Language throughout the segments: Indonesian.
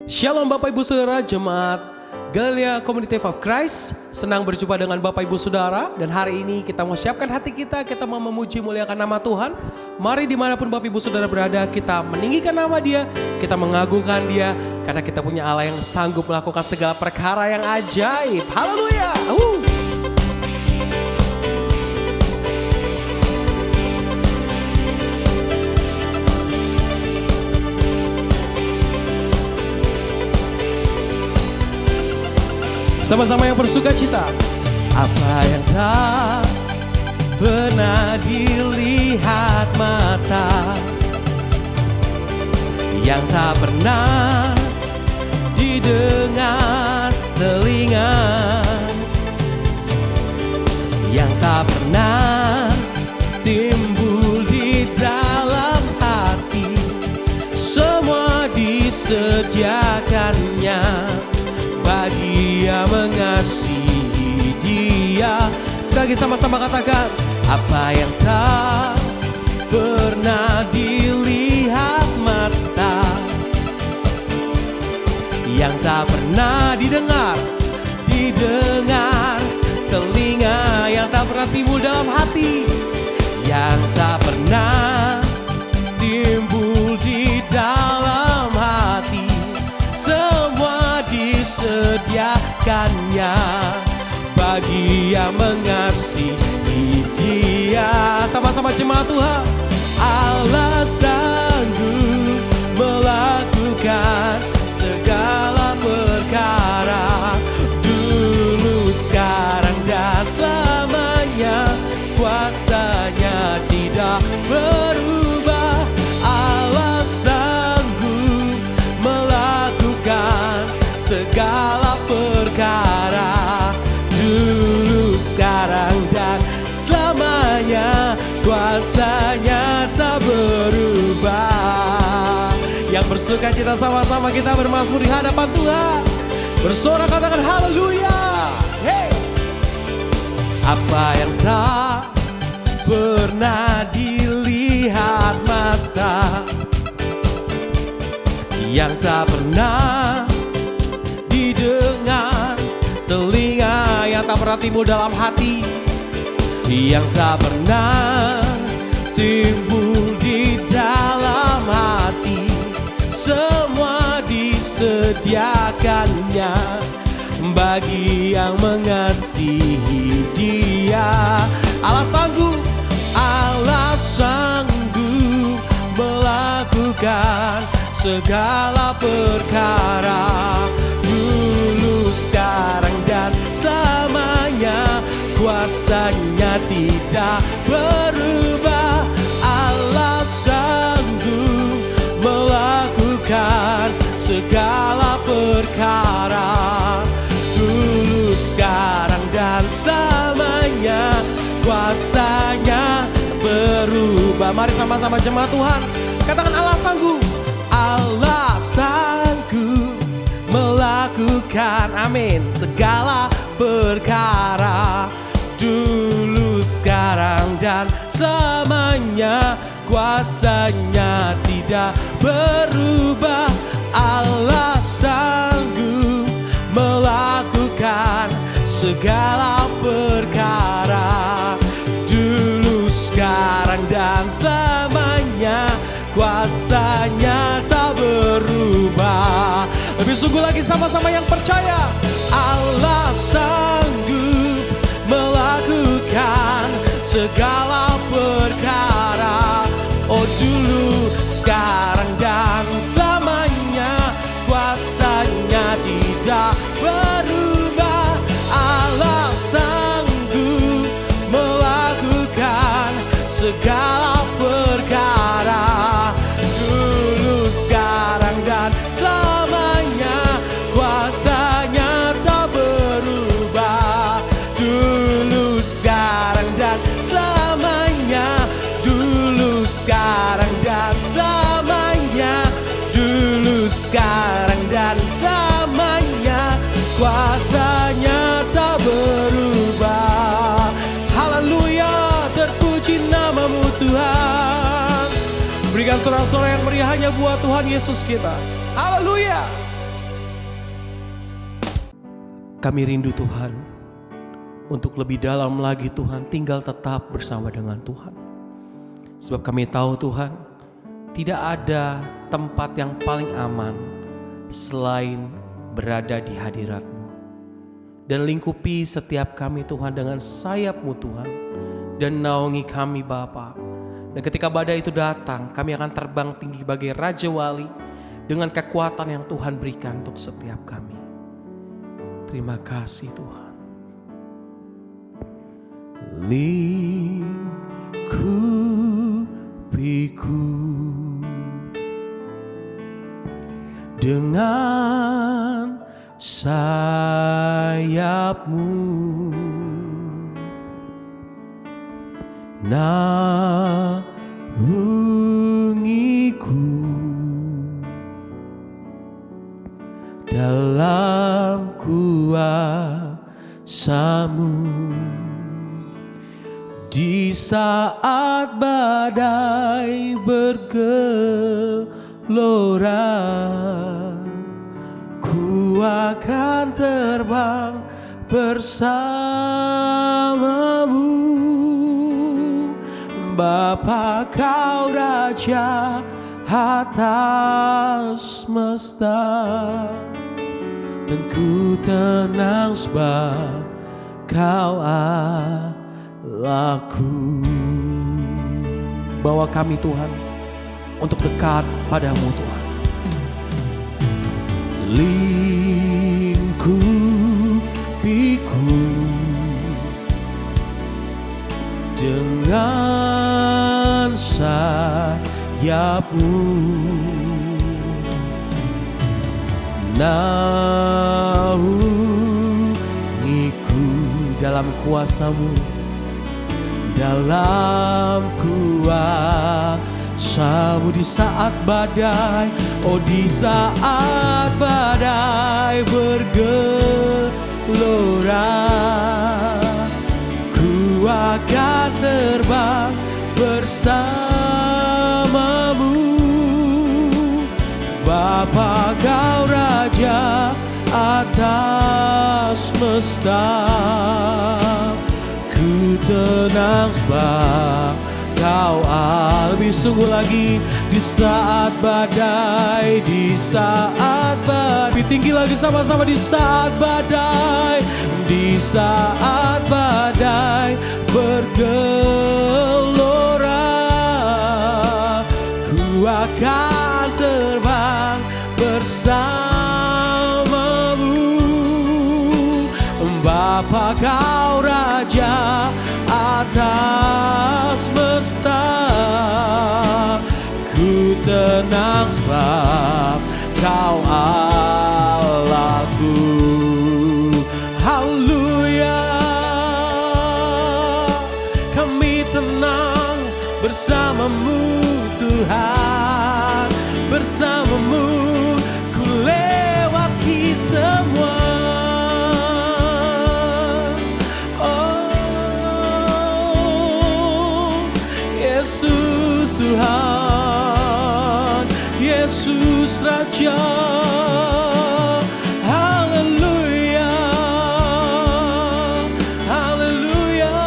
Shalom Bapak Ibu Saudara Jemaat Galilea Community of Christ. Senang berjumpa dengan Bapak Ibu Saudara. Dan hari ini kita mau siapkan hati kita mau memuji muliakan nama Tuhan. Mari dimanapun Bapak Ibu Saudara berada, kita meninggikan nama Dia, kita mengagungkan Dia, karena kita punya Allah yang sanggup melakukan segala perkara yang ajaib. Haleluya. Sama-sama yang bersuka cita. Apa yang tak pernah dilihat mata, yang tak pernah didengar telinga, yang tak pernah timbul di dalam hati, semua disediakannya bagi yang mengasihi Dia. Sekali lagi sama-sama katakan, apa yang tak pernah dilihat mata, yang tak pernah didengar telinga, yang tak pernah timbul dalam hati, yang tak pernah timbul di dalam hati, semua disediakannya bagi yang mengasihi Dia. Sama-sama jemaat Tuhan. Allah sanggup melakukan segala perkara, dulu, sekarang, dan selamanya. Kuasanya tidak berubah. Allah sanggup melakukan segala perkara, dulu, sekarang, dan selamanya. Kuasanya tak berubah. Yang bersuka cita sama-sama kita bermazmur di hadapan Tuhan, bersorak katakan haleluya. Hey. Apa yang tak pernah dilihat mata, yang tak pernah didengar telinga, yang tak pernah timbul dalam hati, yang tak pernah timbul di dalam hati, semua disediakannya bagi yang mengasihi Dia. Allah sanggup melakukan segala perkara, dulu, sekarang, dan selamanya. Kuasanya tidak berubah. Allah sanggup melakukan segala perkara, dulu, sekarang, dan selamanya. Kuasanya berubah. Mari sama-sama jemaat Tuhan katakan, Allah sanggup. Allah sanggup melakukan, amin, segala perkara, dulu, sekarang, dan selamanya. Kuasanya tidak berubah. Allah sanggup melakukan segala perkara, dulu, sekarang, dan selamanya. Kuasanya tak berubah. Lebih sungguh lagi sama-sama yang percaya. Allah sanggup melakukan segala perkara, oh, dulu, sekarang, dan selamanya. Kuasanya tidak berubah. Allah sanggup melakukan segala perkara, dulu, sekarang, dan selamanya. Kuasanya tak berubah, dulu, sekarang, dan selamanya. Dulu, sekarang, dan selamanya. Dulu, sekarang, dan selamanya. Kuasanya tak berubah. Haleluya, terpuji namamu Tuhan. Berikan sorak-sorai yang meriah hanya buat Tuhan Yesus kita. Haleluya. Kami rindu Tuhan untuk lebih dalam lagi Tuhan tinggal tetap bersama dengan Tuhan. Sebab kami tahu Tuhan, tidak ada tempat yang paling aman selain berada di hadirat-Mu. Dan lingkupi setiap kami Tuhan dengan sayap-Mu Tuhan, dan naungi kami Bapa. Dan ketika badai itu datang, kami akan terbang tinggi bagai Raja Wali dengan kekuatan yang Tuhan berikan untuk setiap kami. Terima kasih Tuhan. Lingkupiku dengan sayap-Mu, naungiku dalam kuasa-Mu. Di saat badai bergelora, ku akan terbang bersama-Mu. Bapa, Kau Raja atas semesta, dan ku tenang sebab Kau Allahku. Bawa kami Tuhan untuk dekat padamu Tuhan. Lingkupiku dengan sayap-Mu, naungiku dalam kuasa-Mu, dalam kuasa-Mu. Di saat badai, oh di saat badai bergelora, ku akan terbang bersama-Mu. Bapa, Kau Raja atas semesta, ku tenang sebab Kau lebih sungguh lagi. Di saat badai, di saat badai, lebih tinggi lagi sama-sama. Di saat badai, di saat badai bergelora, ku akan terbang bersama-Mu. Bapa, Kau Raja atas semesta, ku tenang sebab Kau Allahku. Haleluya, kami tenang bersama-Mu Tuhan. Bersama-Mu ku lewati semua. Yesus Tuhan, Yesus Raja. Haleluya, haleluya.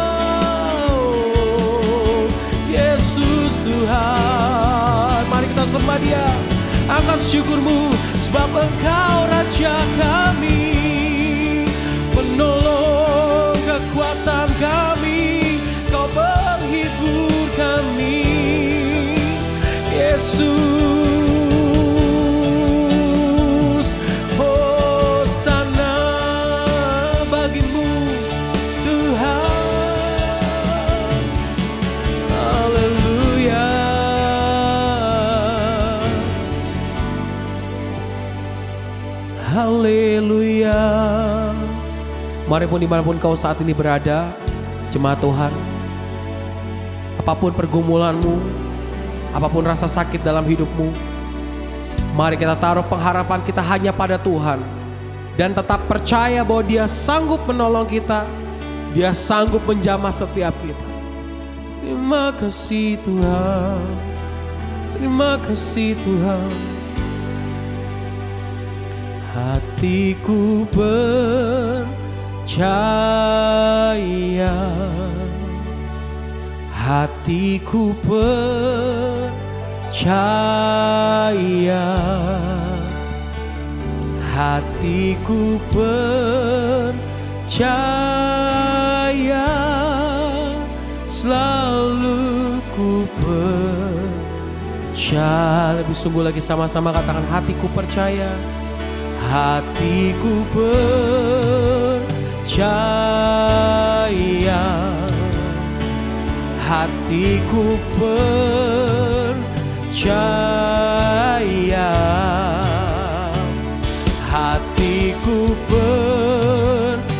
Yesus Tuhan, mari kita sembah Dia, angkat syukur-Mu sebab Engkau Raja kami, penolong kekuatan kami, Kau menghibur kami. Yesus, hosana bagi-Mu Tuhan. Haleluya. Haleluya. Mari pun dimanapun kau saat ini berada, jemaat Tuhan, apapun pergumulanmu, apapun rasa sakit dalam hidupmu, mari kita taruh pengharapan kita hanya pada Tuhan. Dan tetap percaya bahwa Dia sanggup menolong kita, Dia sanggup menjamah setiap kita. Terima kasih Tuhan, terima kasih Tuhan. hatiku percaya, hatiku percaya, hatiku percaya, selalu ku percaya. Lebih sungguh lagi, sama-sama katakan hatiku percaya. Hatiku percaya, hatiku percaya, hatiku percaya,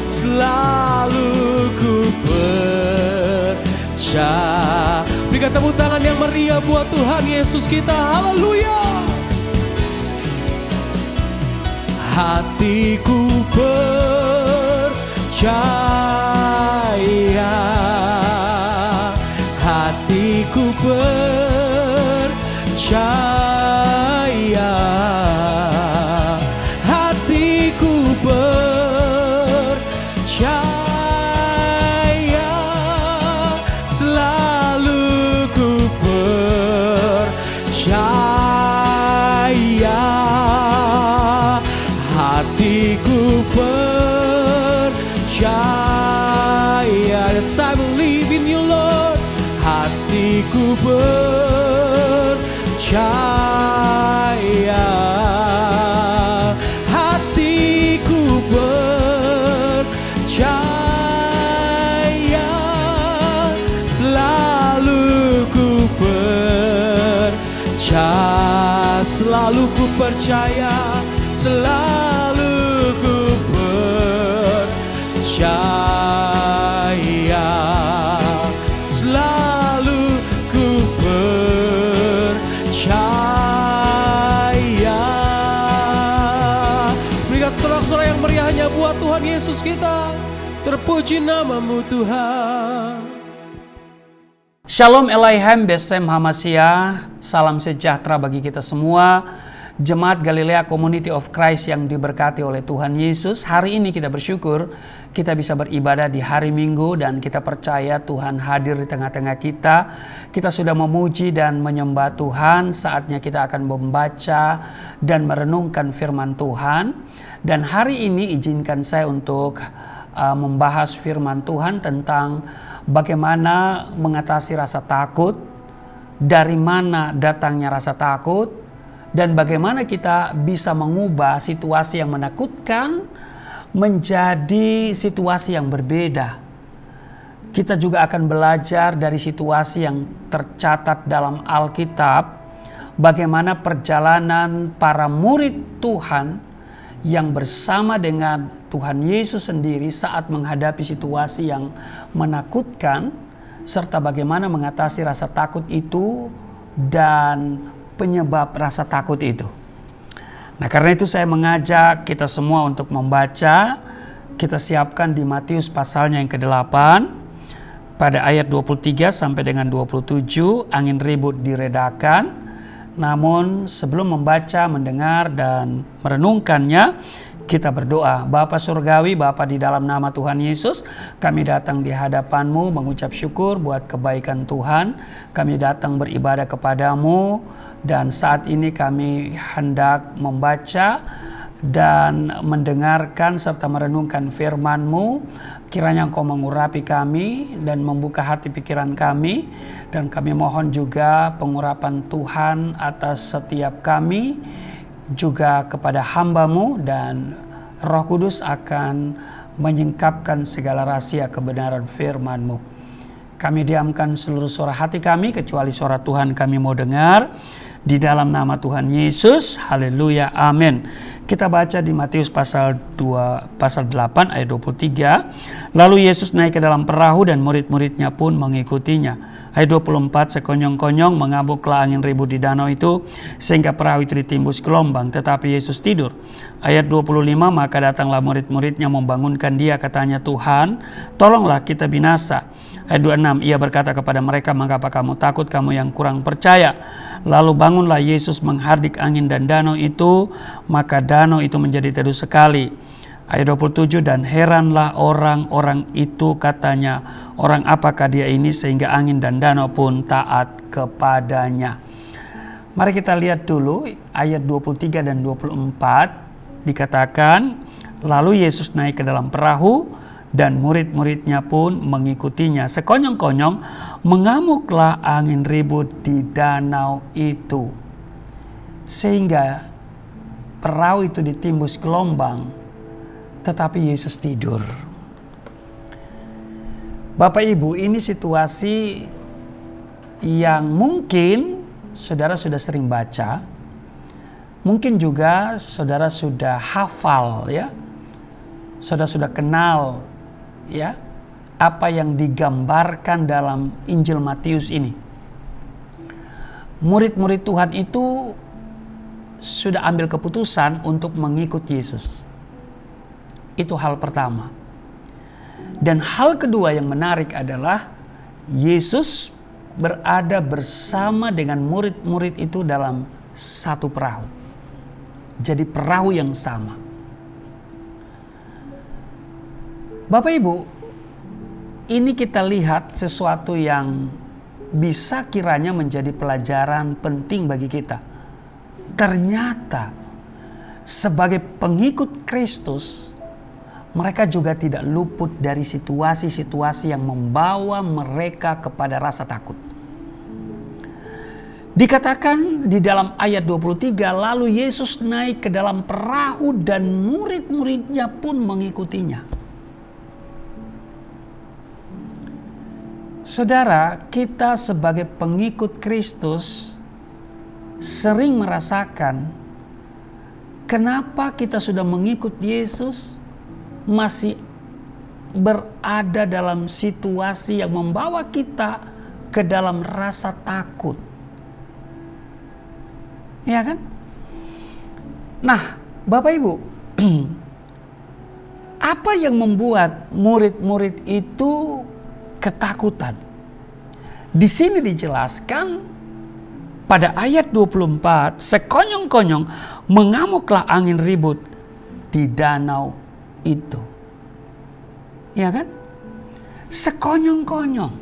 selalu ku percaya. Berikan tepuk tangan yang meriah buat Tuhan Yesus kita. Haleluya. Hatiku percaya, hatiku percaya, hatiku percaya, selalu ku percaya. Hatiku percaya. Yes, I believe in you, Lord. Hatiku percaya, hatiku percaya, selalu ku percaya, selalu ku percaya, selalu ku percaya, selalu ku percaya. Berikan sorak-sorai yang meriah hanya buat Tuhan Yesus kita. Terpuji namamu Tuhan. Shalom Elohim Besem Hamasya. Salam sejahtera bagi kita semua. Jemaat Galilea Community of Christ yang diberkati oleh Tuhan Yesus. Hari ini kita bersyukur kita bisa beribadah di hari Minggu dan kita percaya Tuhan hadir di tengah-tengah kita. Kita sudah memuji dan menyembah Tuhan. Saatnya kita akan membaca dan merenungkan firman Tuhan. Dan hari ini izinkan saya untuk membahas firman Tuhan tentang bagaimana mengatasi rasa takut, dari mana datangnya rasa takut, dan bagaimana kita bisa mengubah situasi yang menakutkan menjadi situasi yang berbeda. Kita juga akan belajar dari situasi yang tercatat dalam Alkitab, bagaimana perjalanan para murid Tuhan yang bersama dengan Tuhan Yesus sendiri saat menghadapi situasi yang menakutkan, serta bagaimana mengatasi rasa takut itu dan penyebab rasa takut itu. Nah, karena itu saya mengajak kita semua untuk membaca. Kita siapkan di Matius pasalnya yang ke-8 pada ayat 23 sampai dengan 27. Angin ribut diredakan. Namun sebelum membaca, mendengar dan merenungkannya, kita berdoa. Bapa Surgawi, Bapa di dalam nama Tuhan Yesus, kami datang di hadapan-Mu mengucap syukur buat kebaikan Tuhan. Kami datang beribadah kepadamu dan saat ini kami hendak membaca dan mendengarkan serta merenungkan firman-Mu. Kiranya Engkau mengurapi kami dan membuka hati pikiran kami. Dan kami mohon juga pengurapan Tuhan atas setiap kami, juga kepada hamba-Mu, dan Roh Kudus akan menyingkapkan segala rahasia kebenaran firman-Mu. Kami diamkan seluruh suara hati kami, kecuali suara Tuhan kami mau dengar. Di dalam nama Tuhan Yesus, haleluya, amin. Kita baca di Matius pasal 8 ayat 23. Lalu Yesus naik ke dalam perahu dan murid-muridnya pun mengikutinya. Ayat 24, sekonyong-konyong mengabuklah angin ribut di danau itu sehingga perahu itu ditimbus gelombang, tetapi Yesus tidur. Ayat 25, maka datanglah murid-muridnya membangunkan dia, katanya, Tuhan, tolonglah kita binasa. Ayat 26, ia berkata kepada mereka, mengapa kamu takut, kamu yang kurang percaya? Lalu bangunlah Yesus menghardik angin dan danau itu, maka danau itu menjadi teduh sekali. Ayat 27, dan heranlah orang-orang itu, katanya, orang apakah dia ini sehingga angin dan danau pun taat kepadanya. Mari kita lihat dulu ayat 23 dan 24, dikatakan, lalu Yesus naik ke dalam perahu dan murid-muridnya pun mengikutinya. Sekonyong-konyong mengamuklah angin ribut di danau itu, sehingga perahu itu ditimbus gelombang, tetapi Yesus tidur. Bapak Ibu, ini situasi yang mungkin saudara sudah sering baca, mungkin juga saudara sudah hafal ya, saudara sudah kenal ya apa yang digambarkan dalam Injil Matius ini. Murid-murid Tuhan itu sudah ambil keputusan untuk mengikut Yesus. Itu hal pertama. Dan hal kedua yang menarik adalah Yesus berada bersama dengan murid-murid itu dalam satu perahu. Jadi perahu yang sama. Bapak Ibu, ini kita lihat sesuatu yang bisa kiranya menjadi pelajaran penting bagi kita. Ternyata sebagai pengikut Kristus, mereka juga tidak luput dari situasi-situasi yang membawa mereka kepada rasa takut. Dikatakan di dalam ayat 23, lalu Yesus naik ke dalam perahu dan murid-muridnya pun mengikutinya. Saudara, kita sebagai pengikut Kristus sering merasakan kenapa kita sudah mengikut Yesus masih berada dalam situasi yang membawa kita ke dalam rasa takut. Ya kan? Nah, Bapak Ibu, apa yang membuat murid-murid itu ketakutan? Di sini dijelaskan pada ayat 24, sekonyong-konyong mengamuklah angin ribut di danau itu. Ya kan? Sekonyong-konyong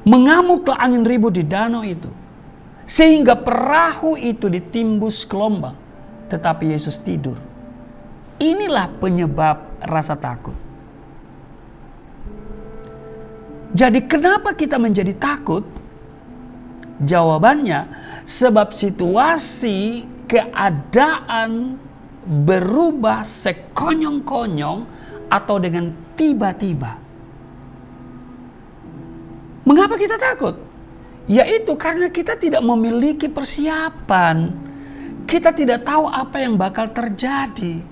mengamuklah angin ribut di danau itu, sehingga perahu itu ditimbus gelombang, tetapi Yesus tidur. Inilah penyebab rasa takut. Jadi kenapa kita menjadi takut? Jawabannya, sebab situasi keadaan berubah sekonyong-konyong atau dengan tiba-tiba. Mengapa kita takut? Yaitu karena kita tidak memiliki persiapan. Kita tidak tahu apa yang bakal terjadi.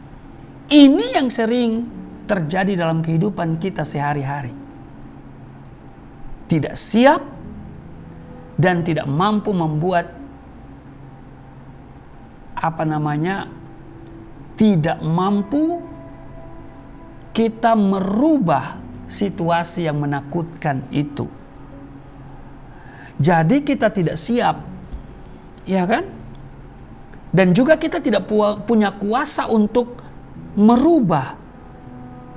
Ini yang sering terjadi dalam kehidupan kita sehari-hari. Tidak siap dan tidak mampu membuat tidak mampu kita merubah situasi yang menakutkan itu. Jadi kita tidak siap, ya kan? Dan juga kita tidak punya kuasa untuk merubah,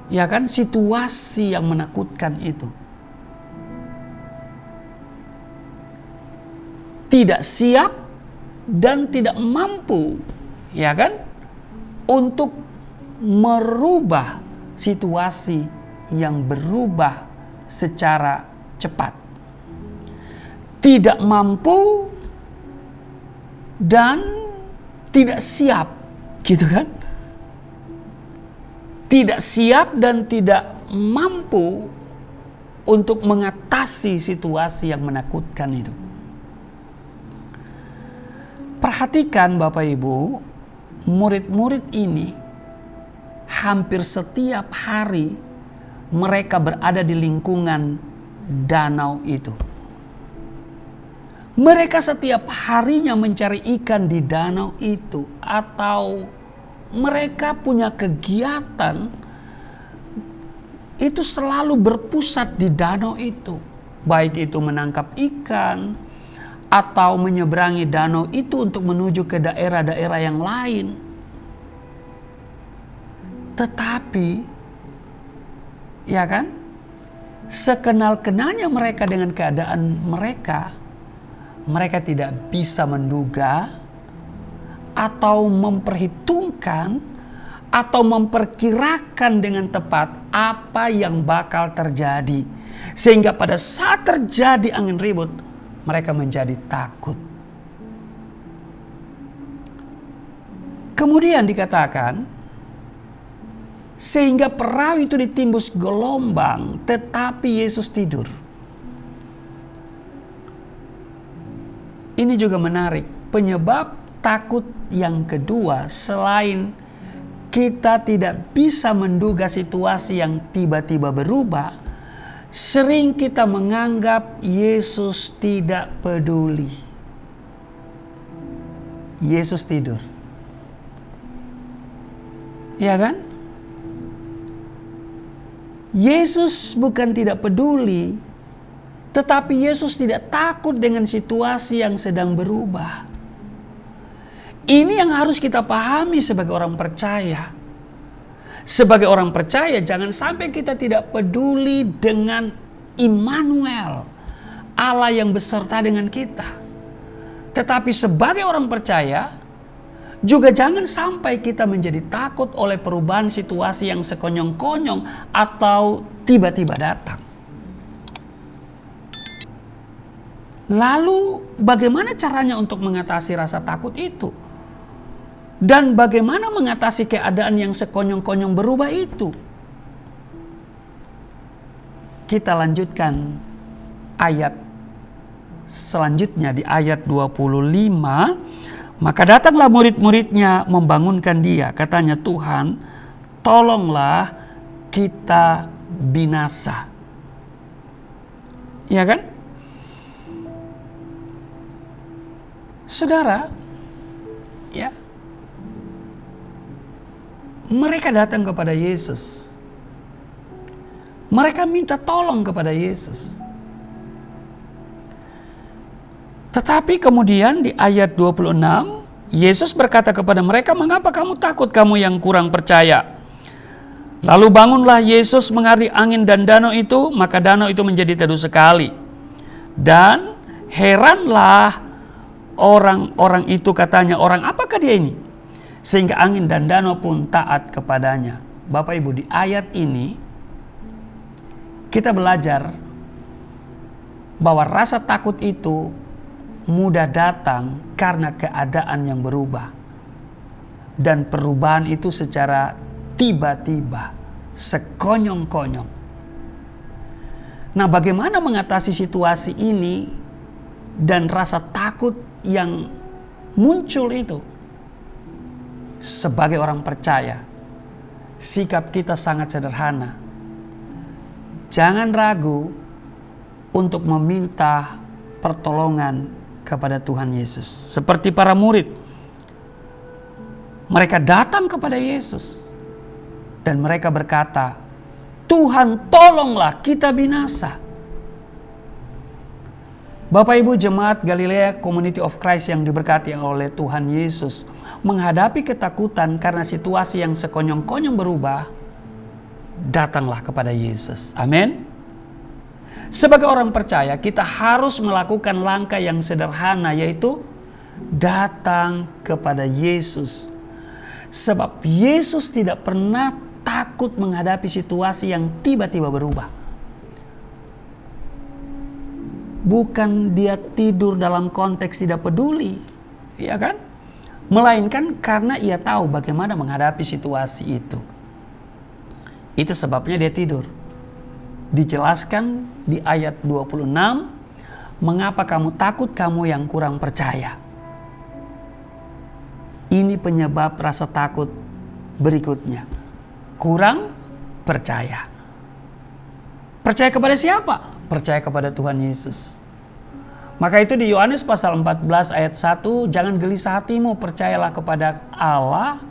ya kan, situasi yang menakutkan itu. Tidak siap dan tidak mampu, ya kan, untuk merubah situasi yang berubah secara cepat. Tidak mampu dan tidak siap, gitu kan? Tidak siap dan tidak mampu untuk mengatasi situasi yang menakutkan itu. Perhatikan Bapak Ibu, murid-murid ini hampir setiap hari mereka berada di lingkungan danau itu. Mereka setiap harinya mencari ikan di danau itu, atau mereka punya kegiatan itu selalu berpusat di danau itu. Baik itu menangkap ikan atau menyeberangi danau itu untuk menuju ke daerah-daerah yang lain. Tetapi, ya kan, sekenal-kenalnya mereka dengan keadaan mereka, mereka tidak bisa menduga atau memperhitungkan atau memperkirakan dengan tepat apa yang bakal terjadi. Sehingga pada saat terjadi angin ribut, mereka menjadi takut. Kemudian dikatakan, sehingga perahu itu ditimbus gelombang, tetapi Yesus tidur. Ini juga menarik. Penyebab takut yang kedua, selain kita tidak bisa menduga situasi yang tiba-tiba berubah, sering kita menganggap Yesus tidak peduli. Yesus tidur. Ya kan? Yesus bukan tidak peduli, tetapi Yesus tidak takut dengan situasi yang sedang berubah. Ini yang harus kita pahami sebagai orang percaya. Sebagai orang percaya, jangan sampai kita tidak peduli dengan Immanuel, Allah yang beserta dengan kita. Tetapi sebagai orang percaya, juga jangan sampai kita menjadi takut oleh perubahan situasi yang sekonyong-konyong atau tiba-tiba datang. Lalu bagaimana caranya untuk mengatasi rasa takut itu? Dan bagaimana mengatasi keadaan yang sekonyong-konyong berubah itu? Kita lanjutkan ayat selanjutnya di ayat 25. Maka datanglah murid-muridnya membangunkan dia. Katanya, Tuhan, tolonglah kita binasa. Ya kan? Saudara, ya, mereka datang kepada Yesus. Mereka minta tolong kepada Yesus. Tetapi kemudian di ayat 26, Yesus berkata kepada mereka, mengapa kamu takut, kamu yang kurang percaya? Lalu bangunlah Yesus menghadiri angin dan danau itu, maka danau itu menjadi teduh sekali. Dan heranlah orang-orang itu, katanya, orang apakah dia ini? Sehingga angin dan danau pun taat kepadanya. Bapak Ibu, di ayat ini kita belajar bahwa rasa takut itu mudah datang karena keadaan yang berubah. Dan perubahan itu secara tiba-tiba, sekonyong-konyong. Nah, bagaimana mengatasi situasi ini dan rasa takut yang muncul itu? Sebagai orang percaya, sikap kita sangat sederhana. Jangan ragu untuk meminta pertolongan kepada Tuhan Yesus. Seperti para murid, mereka datang kepada Yesus dan mereka berkata, Tuhan, tolonglah kita binasa. Bapak Ibu jemaat Galilea Community of Christ yang diberkati oleh Tuhan Yesus, menghadapi ketakutan karena situasi yang sekonyong-konyong berubah, datanglah kepada Yesus. Amin. Sebagai orang percaya, kita harus melakukan langkah yang sederhana, yaitu datang kepada Yesus. Sebab Yesus tidak pernah takut menghadapi situasi yang tiba-tiba berubah. Bukan dia tidur dalam konteks tidak peduli, ya kan? Melainkan karena ia tahu bagaimana menghadapi situasi itu. Itu sebabnya dia tidur. Dijelaskan di ayat 26, mengapa kamu takut, kamu yang kurang percaya. Ini penyebab rasa takut berikutnya. Kurang percaya. Percaya kepada siapa? Percaya kepada Tuhan Yesus. Maka itu di Yohanes pasal 14 ayat 1, jangan gelisah hatimu, percayalah kepada Allah,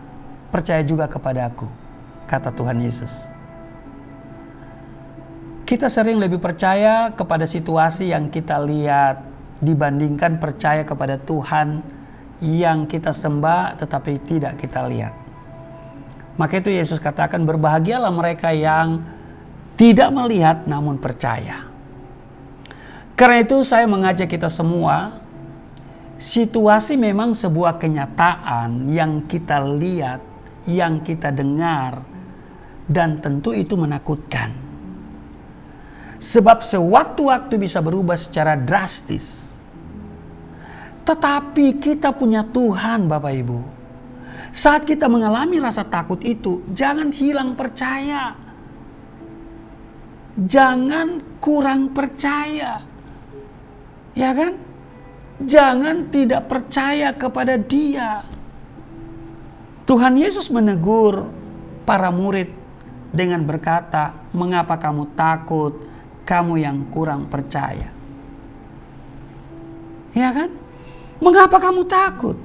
percaya juga kepada aku, kata Tuhan Yesus. Kita sering lebih percaya kepada situasi yang kita lihat dibandingkan percaya kepada Tuhan yang kita sembah tetapi tidak kita lihat. Maka itu Yesus katakan, berbahagialah mereka yang tidak melihat namun percaya. Karena itu saya mengajak kita semua, situasi memang sebuah kenyataan yang kita lihat, yang kita dengar, dan tentu itu menakutkan. Sebab sewaktu-waktu bisa berubah secara drastis. Tetapi kita punya Tuhan, Bapak Ibu. Saat kita mengalami rasa takut itu, jangan hilang percaya. Jangan kurang percaya. Ya kan? Jangan tidak percaya kepada Dia. Tuhan Yesus menegur para murid dengan berkata, "Mengapa kamu takut, kamu yang kurang percaya?" Ya kan? Mengapa kamu takut?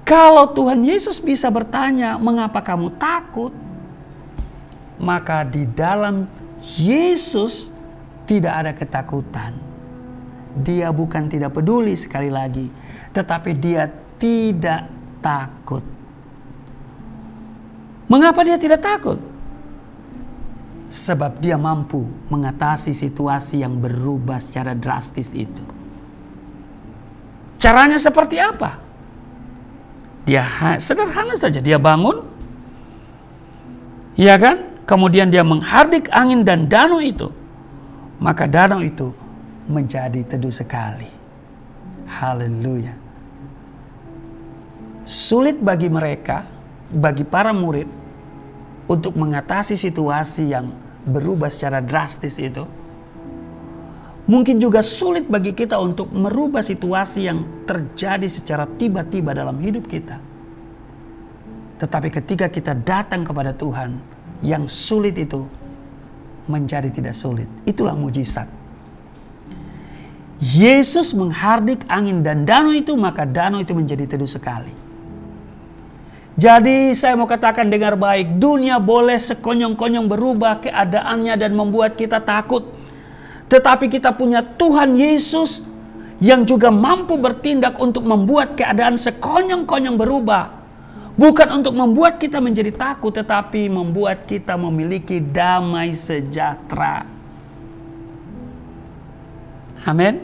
Kalau Tuhan Yesus bisa bertanya, "Mengapa kamu takut?" Maka di dalam Yesus tidak ada ketakutan. Dia bukan tidak peduli sekali lagi, tetapi Dia tidak takut. Mengapa Dia tidak takut? Sebab Dia mampu mengatasi situasi yang berubah secara drastis itu. Caranya seperti apa? Dia sederhana saja, dia bangun, ya kan? Kemudian dia menghardik angin dan danau itu. Maka danau itu menjadi teduh sekali. Haleluya. Sulit bagi mereka, bagi para murid, untuk mengatasi situasi yang berubah secara drastis itu. Mungkin juga sulit bagi kita untuk merubah situasi yang terjadi secara tiba-tiba dalam hidup kita. Tetapi ketika kita datang kepada Tuhan, yang sulit itu menjadi tidak sulit. Itulah mujizat. Yesus menghardik angin dan danau itu, maka danau itu menjadi teduh sekali. Jadi saya mau katakan, dengar baik, dunia boleh sekonyong-konyong berubah keadaannya dan membuat kita takut. Tetapi kita punya Tuhan Yesus yang juga mampu bertindak untuk membuat keadaan sekonyong-konyong berubah. Bukan untuk membuat kita menjadi takut, tetapi membuat kita memiliki damai sejahtera. Amin.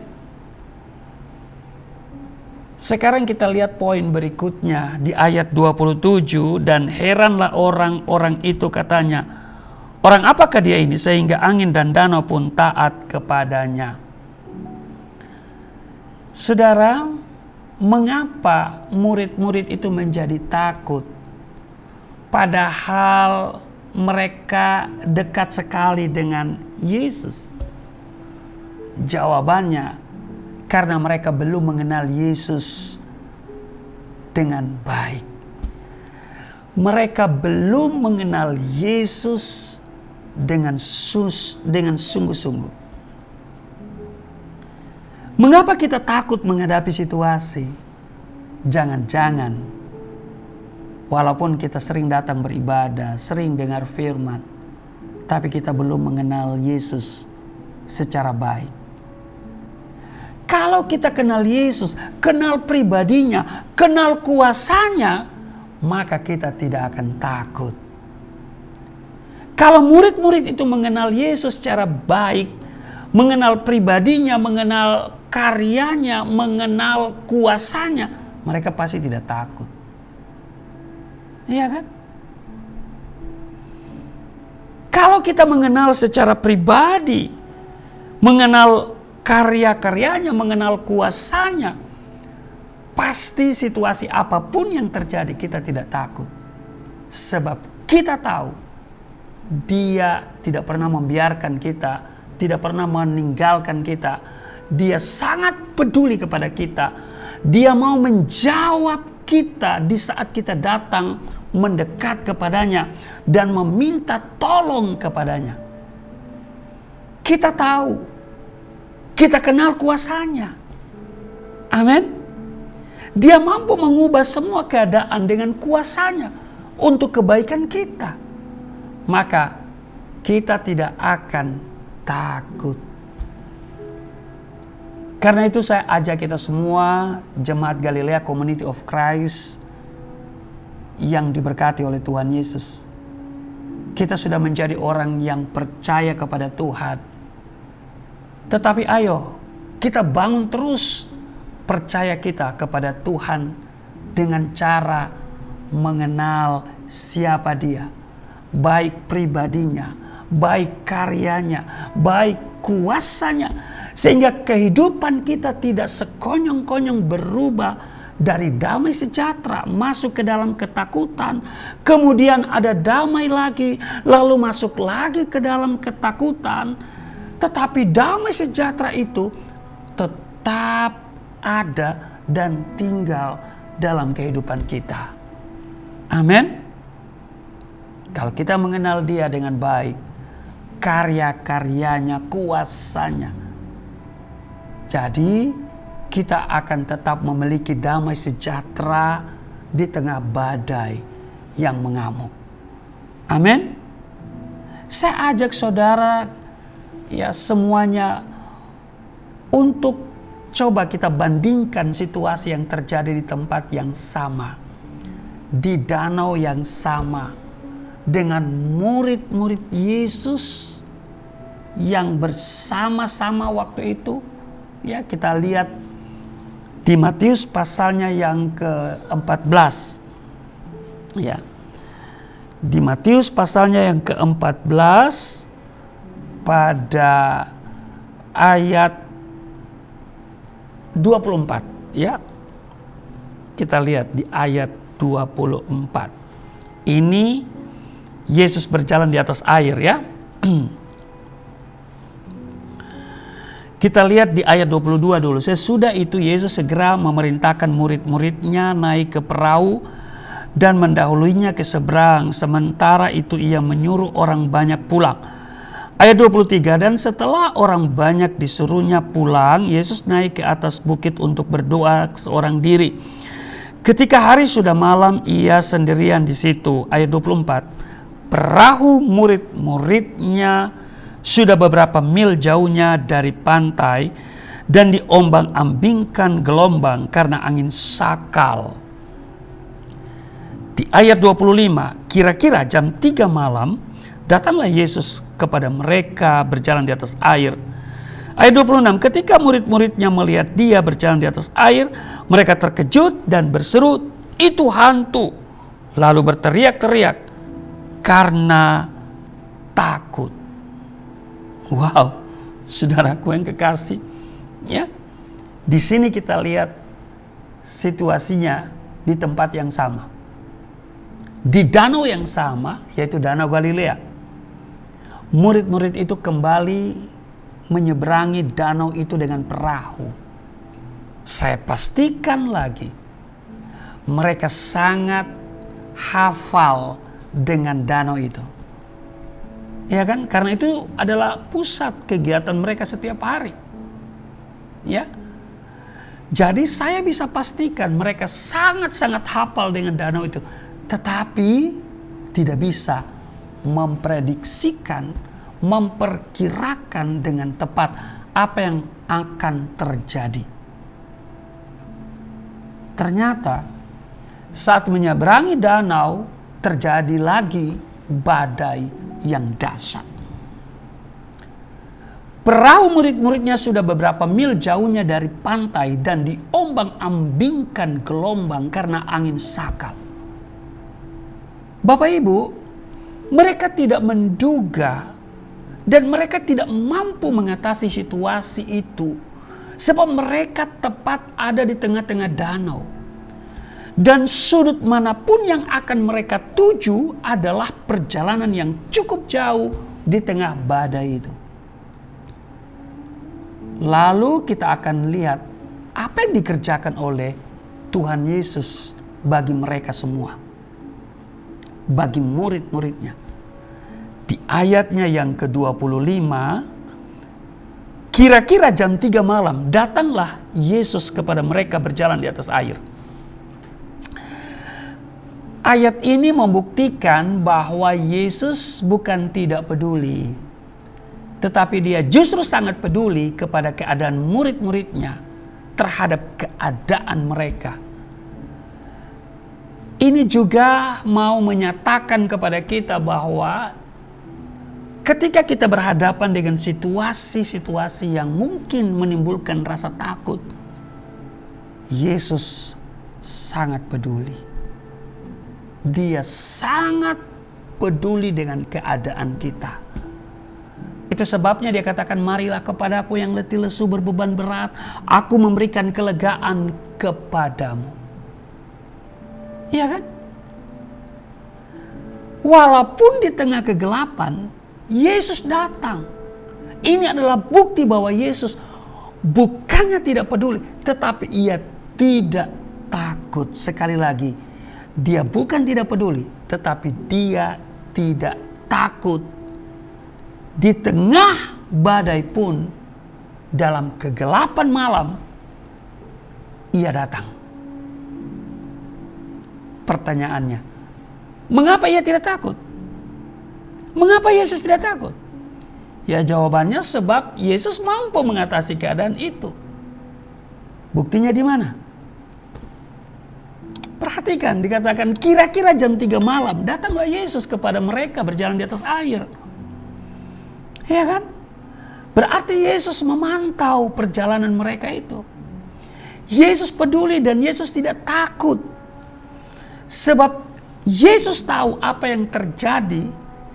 Sekarang kita lihat poin berikutnya di ayat 27. Dan heranlah orang-orang itu, katanya, orang apakah dia ini sehingga angin dan danau pun taat kepadanya. Saudara, mengapa murid-murid itu menjadi takut? Padahal mereka dekat sekali dengan Yesus. Jawabannya, karena mereka belum mengenal Yesus dengan baik. Mereka belum mengenal Yesus dengan sungguh-sungguh. Mengapa kita takut menghadapi situasi? Jangan-jangan walaupun kita sering datang beribadah, sering dengar firman, tapi kita belum mengenal Yesus secara baik. Kalau kita kenal Yesus, kenal pribadinya, kenal kuasanya, maka kita tidak akan takut. Kalau murid-murid itu mengenal Yesus secara baik, mengenal pribadinya, mengenal karyanya, mengenal kuasanya, mereka pasti tidak takut. Iya kan? Kalau kita mengenal secara pribadi, mengenal karya-karyanya, mengenal kuasanya, pasti situasi apapun yang terjadi kita tidak takut. Sebab kita tahu Dia tidak pernah membiarkan kita, tidak pernah meninggalkan kita. Dia sangat peduli kepada kita. Dia mau menjawab kita di saat kita datang mendekat kepadanya dan meminta tolong kepadanya. Kita tahu, kita kenal kuasanya. Amin. Dia mampu mengubah semua keadaan dengan kuasanya untuk kebaikan kita. Maka kita tidak akan takut. Karena itu saya ajak kita semua, Jemaat Galilea Community of Christ yang diberkati oleh Tuhan Yesus. Kita sudah menjadi orang yang percaya kepada Tuhan. Tetapi ayo, kita bangun terus percaya kita kepada Tuhan dengan cara mengenal siapa Dia. Baik pribadinya, baik karyanya, baik kuasanya. Sehingga kehidupan kita tidak sekonyong-konyong berubah dari damai sejahtera masuk ke dalam ketakutan. Kemudian ada damai lagi, lalu masuk lagi ke dalam ketakutan. Tetapi damai sejahtera itu tetap ada dan tinggal dalam kehidupan kita. Amin. Kalau kita mengenal Dia dengan baik, karya-karyanya, kuasanya, jadi kita akan tetap memiliki damai sejahtera di tengah badai yang mengamuk. Amin. Saya ajak saudara ya semuanya untuk coba kita bandingkan situasi yang terjadi di tempat yang sama, di danau yang sama, dengan murid-murid Yesus yang bersama-sama waktu itu. Ya, kita lihat di Matius pasalnya yang ke-14. Ya. Di Matius pasalnya yang ke-14 pada ayat 24, ya. Kita lihat di ayat 24. Ini Yesus berjalan di atas air, ya. Kita lihat di ayat 22 dulu. Sesudah itu Yesus segera memerintahkan murid-muridnya naik ke perahu dan mendahuluinya ke seberang. Sementara itu ia menyuruh orang banyak pulang. Ayat 23, dan setelah orang banyak disuruhnya pulang, Yesus naik ke atas bukit untuk berdoa seorang diri. Ketika hari sudah malam, ia sendirian di situ. Ayat 24, perahu murid-muridnya sudah beberapa mil jauhnya dari pantai dan diombang-ambingkan gelombang karena angin sakal. Di ayat 25, kira-kira jam 3 malam, datanglah Yesus kepada mereka berjalan di atas air. Ayat 26, ketika murid-muridnya melihat Dia berjalan di atas air, mereka terkejut dan berseru, "Itu hantu!" Lalu berteriak-teriak karena takut. Wow, saudaraku yang kekasih, ya. Di sini kita lihat situasinya di tempat yang sama. Di danau yang sama, yaitu Danau Galilea. Murid-murid itu kembali menyeberangi danau itu dengan perahu. Saya pastikan lagi, mereka sangat hafal dengan danau itu. Ya kan? Karena itu adalah pusat kegiatan mereka setiap hari. Ya. Jadi saya bisa pastikan mereka sangat-sangat hafal dengan danau itu. Tetapi tidak bisa memprediksikan, memperkirakan dengan tepat apa yang akan terjadi. Ternyata saat menyeberangi danau terjadi lagi badai yang dahsyat. Perahu murid-muridnya sudah beberapa mil jauhnya dari pantai dan diombang-ambingkan gelombang karena angin sakal. Bapak Ibu, mereka tidak menduga dan mereka tidak mampu mengatasi situasi itu sebab mereka tepat ada di tengah-tengah danau. Dan sudut manapun yang akan mereka tuju adalah perjalanan yang cukup jauh di tengah badai itu. Lalu kita akan lihat apa yang dikerjakan oleh Tuhan Yesus bagi mereka semua. Bagi murid-muridnya. Di ayatnya yang ke-25, kira-kira jam 3 malam datanglah Yesus kepada mereka berjalan di atas air. Ayat ini membuktikan bahwa Yesus bukan tidak peduli, tetapi dia justru sangat peduli kepada keadaan murid-muridnya terhadap keadaan mereka. Ini juga mau menyatakan kepada kita bahwa ketika kita berhadapan dengan situasi-situasi yang mungkin menimbulkan rasa takut, Yesus sangat peduli. Dia sangat peduli dengan keadaan kita. Itu sebabnya dia katakan, marilah kepadaku yang letih lesu berbeban berat, aku memberikan kelegaan kepadamu. Iya kan? Walaupun di tengah kegelapan, Yesus datang. Ini adalah bukti bahwa Yesus bukannya tidak peduli, tetapi ia tidak takut. Sekali lagi, dia bukan tidak peduli, tetapi dia tidak takut. Di tengah badai pun, dalam kegelapan malam, ia datang. Pertanyaannya, mengapa ia tidak takut? Mengapa Yesus tidak takut? Ya jawabannya sebab Yesus mampu mengatasi keadaan itu. Buktinya di mana? Perhatikan, dikatakan kira-kira jam 3 malam datanglah Yesus kepada mereka berjalan di atas air. Ya kan? Berarti Yesus memantau perjalanan mereka itu. Yesus peduli dan Yesus tidak takut. Sebab Yesus tahu apa yang terjadi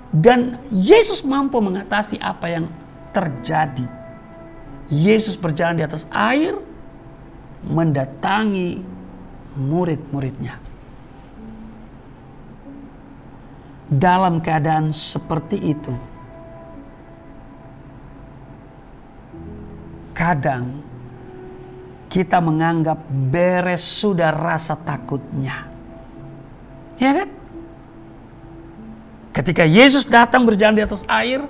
dan Yesus mampu mengatasi apa yang terjadi. Yesus berjalan di atas air mendatangi murid-muridnya. Dalam keadaan seperti itu, kadang kita menganggap beres sudah rasa takutnya. Ya kan? Ketika Yesus datang berjalan di atas air,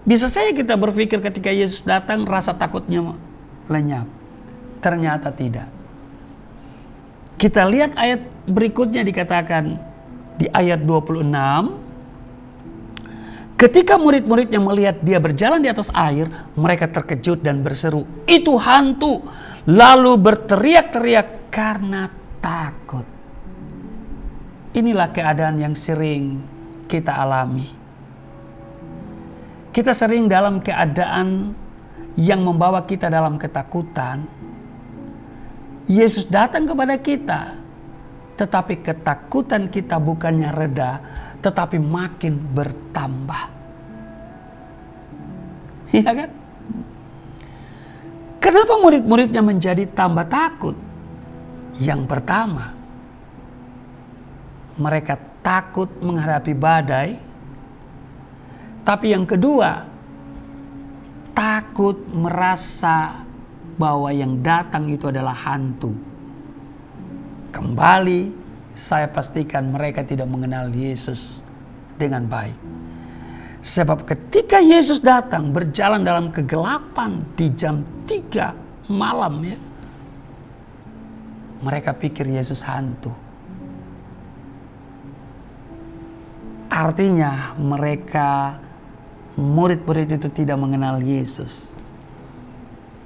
bisa saja kita berpikir ketika Yesus datang rasa takutnya lenyap. Ternyata tidak. Kita lihat ayat berikutnya dikatakan di ayat 26. Ketika murid-muridnya melihat dia berjalan di atas air, mereka terkejut dan berseru, "Itu hantu!" Lalu berteriak-teriak karena takut. Inilah keadaan yang sering kita alami. Kita sering dalam keadaan yang membawa kita dalam ketakutan. Yesus datang kepada kita, tetapi ketakutan kita bukannya reda, tetapi makin bertambah. Iya kan? Kenapa murid-muridnya menjadi tambah takut? Yang pertama, mereka takut menghadapi badai. Tapi yang kedua, takut merasa bahwa yang datang itu adalah hantu. Kembali, saya pastikan mereka tidak mengenal Yesus dengan baik. Sebab ketika Yesus datang berjalan dalam kegelapan di jam 3 malam, ya, mereka pikir Yesus hantu. Artinya mereka, murid-murid itu tidak mengenal Yesus.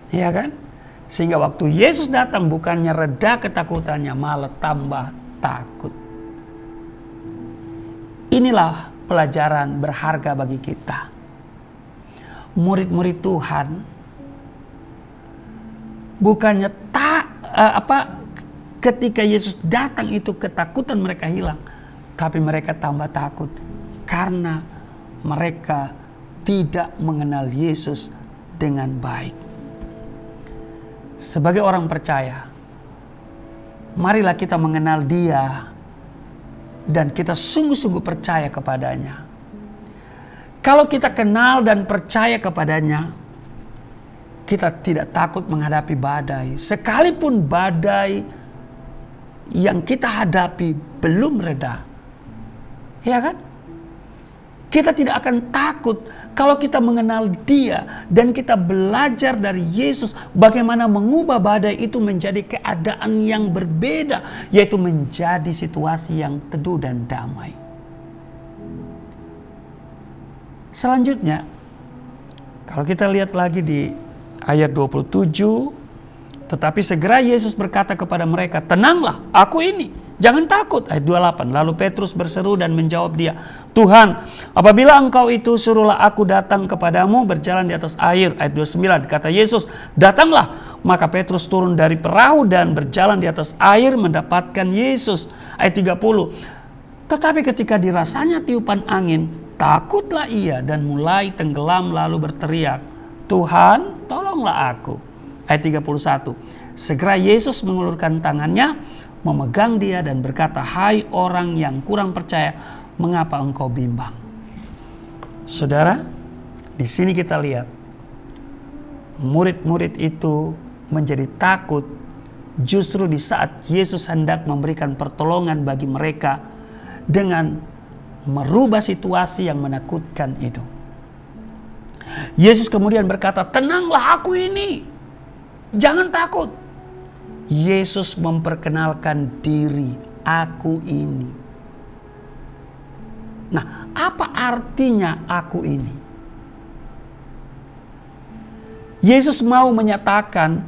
Ya kan? Sehingga waktu Yesus datang bukannya reda ketakutannya, malah tambah takut. Inilah pelajaran berharga bagi kita. Murid-murid Tuhan bukannya ketika Yesus datang itu ketakutan mereka hilang, tapi mereka tambah takut karena mereka tidak mengenal Yesus dengan baik. Sebagai orang percaya, marilah kita mengenal Dia dan kita sungguh-sungguh percaya kepadanya. Kalau kita kenal dan percaya kepadanya, kita tidak takut menghadapi badai. Sekalipun badai yang kita hadapi belum reda. Ya kan? Kita tidak akan takut kalau kita mengenal Dia dan kita belajar dari Yesus bagaimana mengubah badai itu menjadi keadaan yang berbeda, yaitu menjadi situasi yang teduh dan damai. Selanjutnya, kalau kita lihat lagi di ayat 27, tetapi segera Yesus berkata kepada mereka, "Tenanglah, aku ini. Jangan takut." Ayat 28. Lalu Petrus berseru dan menjawab dia, "Tuhan, apabila Engkau itu, suruhlah aku datang kepadamu berjalan di atas air." Ayat 29. Kata Yesus, "Datanglah." Maka Petrus turun dari perahu dan berjalan di atas air mendapatkan Yesus. Ayat 30. Tetapi ketika dirasanya tiupan angin, takutlah ia dan mulai tenggelam lalu berteriak, "Tuhan, tolonglah aku." Ayat 31. Segera Yesus mengulurkan tangannya, memegang dia dan berkata, "Hai orang yang kurang percaya, mengapa engkau bimbang?" Saudara, di sini kita lihat murid-murid itu menjadi takut justru di saat Yesus hendak memberikan pertolongan bagi mereka dengan merubah situasi yang menakutkan itu. Yesus kemudian berkata, "Tenanglah, aku ini. Jangan takut." Yesus memperkenalkan diri, "Aku ini." Nah, apa artinya aku ini? Yesus mau menyatakan,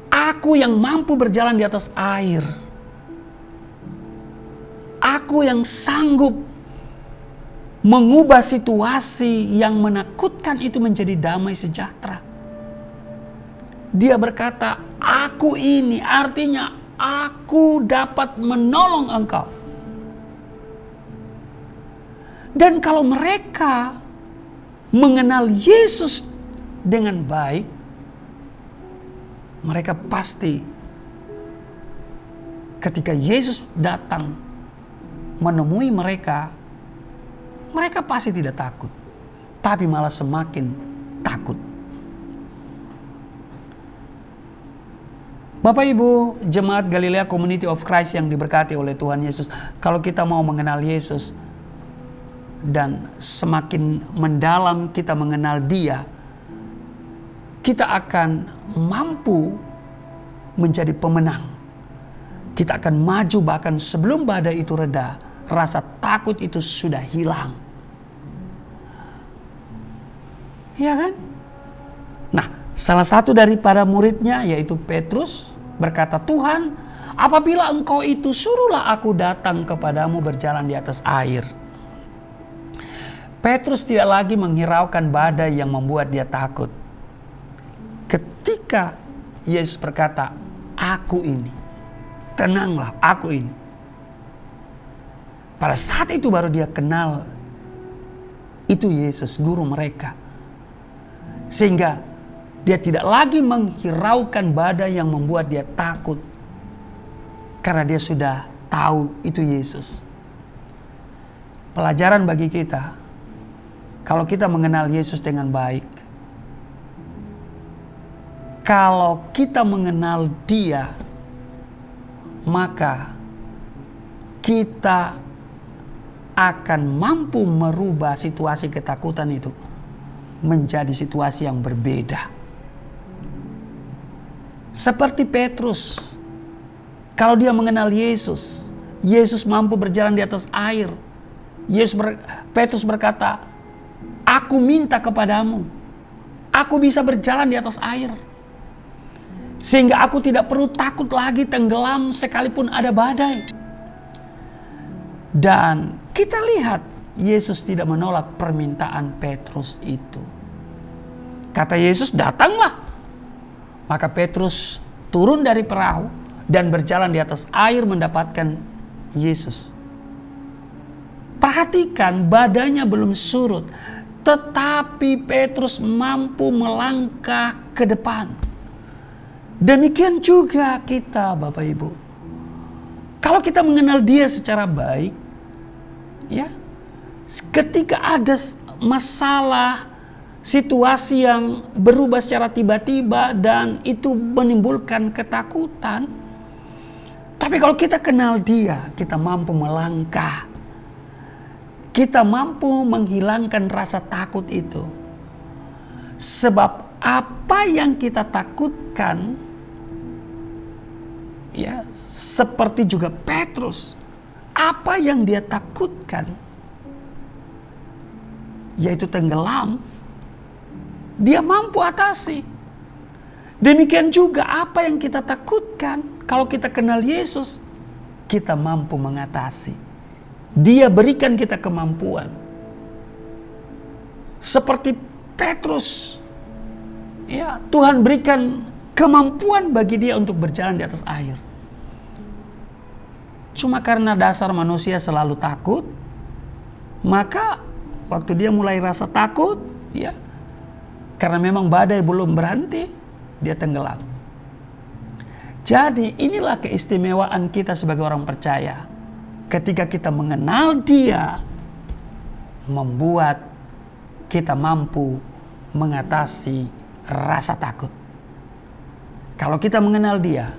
aku yang mampu berjalan di atas air. Aku yang sanggup mengubah situasi yang menakutkan itu menjadi damai sejahtera. Dia berkata, "Aku ini," artinya aku dapat menolong engkau. Dan kalau mereka mengenal Yesus dengan baik, mereka pasti ketika Yesus datang menemui mereka, mereka pasti tidak takut, tapi malah semakin takut. Bapak Ibu, jemaat Galilea Community of Christ yang diberkati oleh Tuhan Yesus, kalau kita mau mengenal Yesus dan semakin mendalam kita mengenal Dia, kita akan mampu menjadi pemenang. Kita akan maju bahkan sebelum badai itu reda, rasa takut itu sudah hilang. Iya kan? Nah, salah satu daripada muridnya yaitu Petrus berkata, "Tuhan, apabila Engkau itu, suruhlah aku datang kepadamu berjalan di atas air." Petrus tidak lagi menghiraukan badai yang membuat dia takut. Ketika Yesus berkata, "Aku ini, tenanglah, aku ini." Pada saat itu baru dia kenal itu Yesus, guru mereka. Sehingga dia tidak lagi menghiraukan badai yang membuat dia takut. Karena dia sudah tahu itu Yesus. Pelajaran bagi kita, kalau kita mengenal Yesus dengan baik, kalau kita mengenal Dia, maka kita akan mampu merubah situasi ketakutan itu menjadi situasi yang berbeda. Seperti Petrus, kalau dia mengenal Yesus, Yesus mampu berjalan di atas air. Petrus berkata, "Aku minta kepadamu, aku bisa berjalan di atas air. Sehingga aku tidak perlu takut lagi tenggelam sekalipun ada badai." Dan kita lihat Yesus tidak menolak permintaan Petrus itu. Kata Yesus, "Datanglah." Maka Petrus turun dari perahu dan berjalan di atas air mendapatkan Yesus. Perhatikan, badainya belum surut, tetapi Petrus mampu melangkah ke depan. Demikian juga kita, Bapak Ibu. Kalau kita mengenal Dia secara baik, ya, ketika ada masalah, situasi yang berubah secara tiba-tiba dan itu menimbulkan ketakutan, tapi kalau kita kenal Dia, kita mampu melangkah. kita mampu menghilangkan rasa takut itu. Sebab apa yang kita takutkan, ya, seperti juga Petrus, apa yang dia takutkan, yaitu tenggelam, dia mampu atasi. Demikian juga apa yang kita takutkan, kalau kita kenal Yesus, kita mampu mengatasi. Dia berikan kita kemampuan. Seperti Petrus, ya, Tuhan berikan kemampuan bagi dia untuk berjalan di atas air. Cuma karena dasar manusia selalu takut, maka waktu dia mulai rasa takut, ya, karena memang badai belum berhenti, dia tenggelam. Jadi inilah keistimewaan kita sebagai orang percaya. Ketika kita mengenal Dia, membuat kita mampu mengatasi rasa takut. Kalau kita mengenal Dia,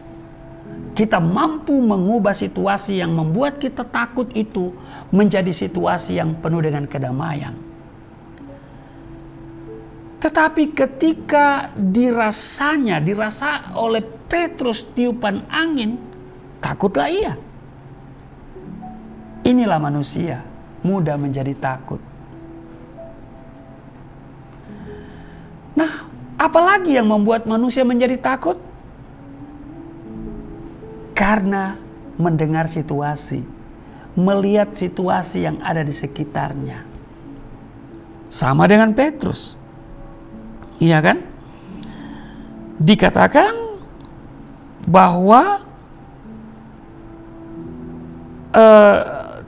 kita mampu mengubah situasi yang membuat kita takut itu menjadi situasi yang penuh dengan kedamaian. Tetapi ketika dirasa oleh Petrus tiupan angin, takutlah ia. Inilah manusia, mudah menjadi takut. Nah, apalagi yang membuat manusia menjadi takut? Karena mendengar situasi, melihat situasi yang ada di sekitarnya. Sama dengan Petrus. Iya kan? Dikatakan bahwa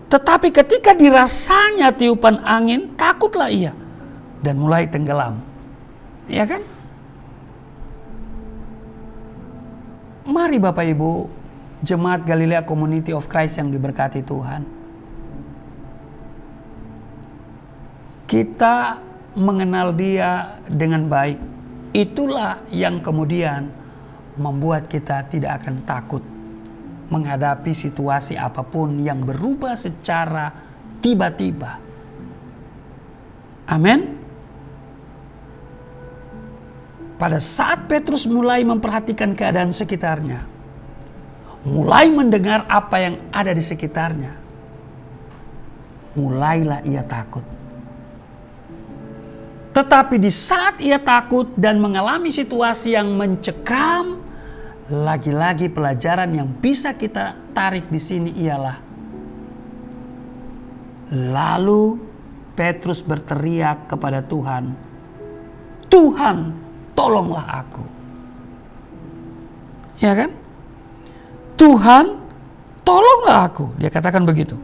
tetapi ketika dirasanya tiupan angin, takutlah ia dan mulai tenggelam. Iya kan? Mari Bapak Ibu, Jemaat Galilea Community of Christ yang diberkati Tuhan, kita mengenal Dia dengan baik. Itulah yang kemudian membuat kita tidak akan takut menghadapi situasi apapun yang berubah secara tiba-tiba. Amin. Pada saat Petrus mulai memperhatikan keadaan sekitarnya, mulai mendengar apa yang ada di sekitarnya, mulailah ia takut. Tetapi di saat ia takut dan mengalami situasi yang mencekam, lagi-lagi pelajaran yang bisa kita tarik di sini ialah, lalu Petrus berteriak kepada Tuhan, "Tuhan, tolonglah aku." Ya kan? Tuhan, tolonglah aku. Dia katakan begitu.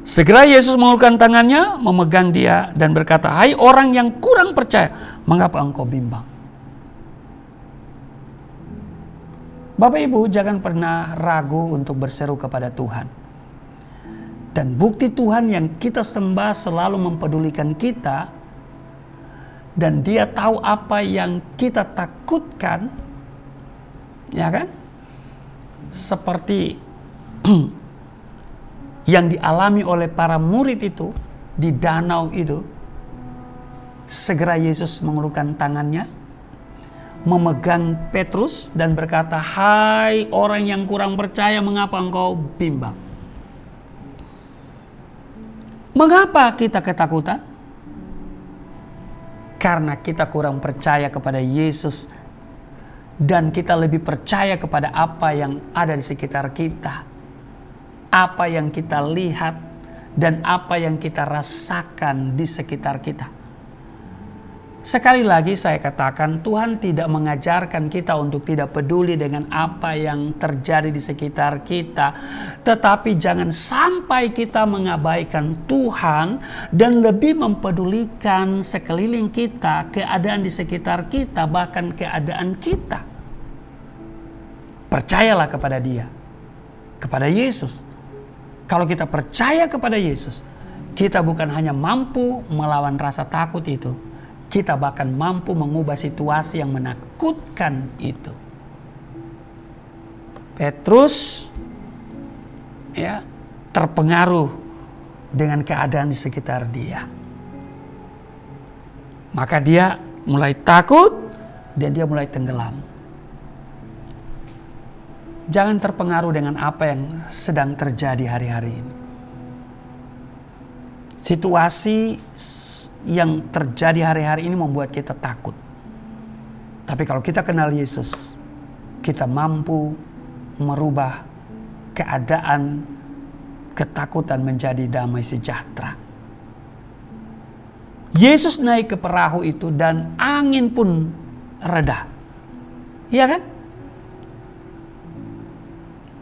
Segera Yesus mengulurkan tangannya, memegang dia dan berkata, "Hai orang yang kurang percaya, mengapa engkau bimbang?" Bapak Ibu, jangan pernah ragu untuk berseru kepada Tuhan. Dan bukti Tuhan yang kita sembah selalu mempedulikan kita, dan Dia tahu apa yang kita takutkan, ya kan? Seperti yang dialami oleh para murid itu di danau itu. Segera Yesus mengulurkan tangannya, memegang Petrus dan berkata, "Hai orang yang kurang percaya, mengapa engkau bimbang?" Mengapa kita ketakutan? Karena kita kurang percaya kepada Yesus dan kita lebih percaya kepada apa yang ada di sekitar kita, apa yang kita lihat dan apa yang kita rasakan di sekitar kita. Sekali lagi saya katakan, Tuhan tidak mengajarkan kita untuk tidak peduli dengan apa yang terjadi di sekitar kita. Tetapi jangan sampai kita mengabaikan Tuhan dan lebih mempedulikan sekeliling kita, keadaan di sekitar kita, bahkan keadaan kita. Percayalah kepada Dia, kepada Yesus. Kalau kita percaya kepada Yesus, kita bukan hanya mampu melawan rasa takut itu, kita bahkan mampu mengubah situasi yang menakutkan itu. Petrus terpengaruh dengan keadaan di sekitar dia. Maka dia mulai takut dan dia mulai tenggelam. Jangan terpengaruh dengan apa yang sedang terjadi hari-hari ini. Situasi yang terjadi hari-hari ini membuat kita takut. Tapi kalau kita kenal Yesus, kita mampu merubah keadaan ketakutan menjadi damai sejahtera. Yesus naik ke perahu itu dan angin pun reda. Iya kan?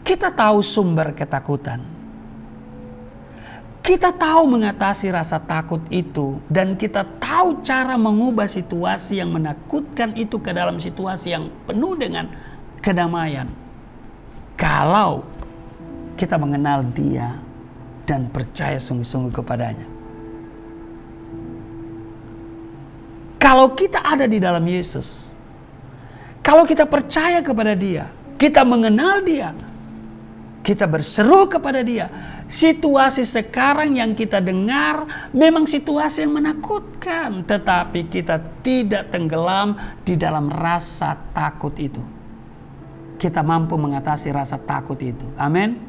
Kita tahu sumber ketakutan. Kita tahu mengatasi rasa takut itu dan kita tahu cara mengubah situasi yang menakutkan itu ke dalam situasi yang penuh dengan kedamaian. Kalau kita mengenal Dia dan percaya sungguh-sungguh kepadanya. Kalau kita ada di dalam Yesus, kalau kita percaya kepada Dia, kita mengenal Dia, kita berseru kepada Dia. Situasi sekarang yang kita dengar memang situasi yang menakutkan, tetapi kita tidak tenggelam di dalam rasa takut itu. Kita mampu mengatasi rasa takut itu. Amin.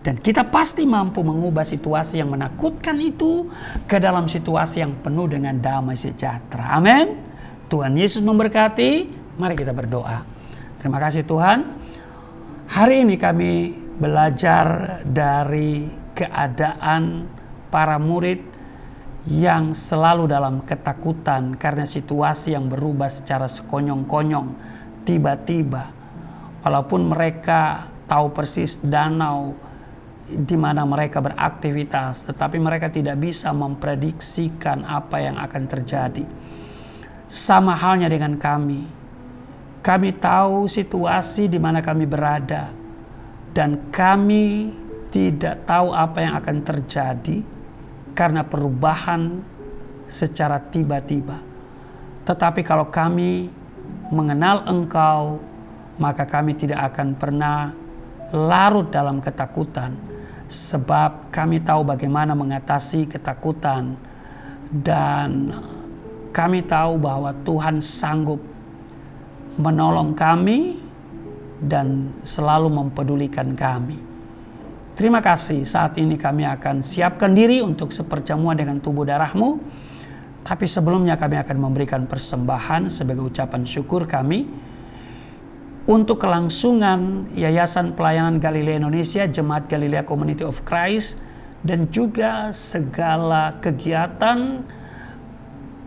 Dan kita pasti mampu mengubah situasi yang menakutkan itu ke dalam situasi yang penuh dengan damai sejahtera. Amin. Tuhan Yesus memberkati. Mari kita berdoa. Terima kasih Tuhan. Hari ini kami belajar dari keadaan para murid yang selalu dalam ketakutan karena situasi yang berubah secara sekonyong-konyong, tiba-tiba. Walaupun mereka tahu persis danau di mana mereka beraktivitas, tetapi mereka tidak bisa memprediksikan apa yang akan terjadi. Sama halnya dengan kami. Kami tahu situasi di mana kami berada. Dan kami tidak tahu apa yang akan terjadi karena perubahan secara tiba-tiba. Tetapi kalau kami mengenal Engkau, maka kami tidak akan pernah larut dalam ketakutan. Sebab kami tahu bagaimana mengatasi ketakutan. Dan kami tahu bahwa Tuhan sanggup menolong kami dan selalu mempedulikan kami. Terima kasih, saat ini kami akan siapkan diri untuk seperjamuan dengan tubuh darah-Mu. Tapi sebelumnya kami akan memberikan persembahan sebagai ucapan syukur kami untuk kelangsungan Yayasan Pelayanan Galilea Indonesia, Jemaat Galilea Community of Christ, dan juga segala kegiatan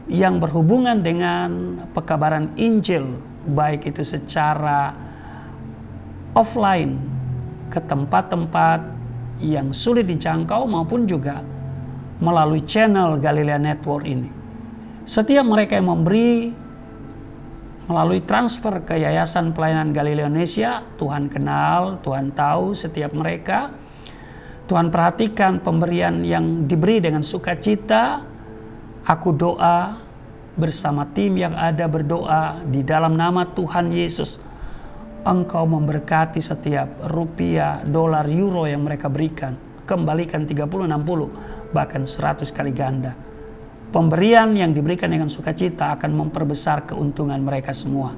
yang berhubungan dengan pekabaran Injil, baik itu secara offline ke tempat-tempat yang sulit dijangkau maupun juga melalui channel Galilea Network ini. Setiap mereka yang memberi melalui transfer ke Yayasan Pelayanan Galilea Indonesia, Tuhan kenal, Tuhan tahu setiap mereka. Tuhan perhatikan pemberian yang diberi dengan sukacita. Aku doa bersama tim yang ada berdoa di dalam nama Tuhan Yesus. Engkau memberkati setiap rupiah, dolar, euro yang mereka berikan. Kembalikan 30, 60, bahkan 100 kali ganda. Pemberian yang diberikan dengan sukacita akan memperbesar keuntungan mereka semua.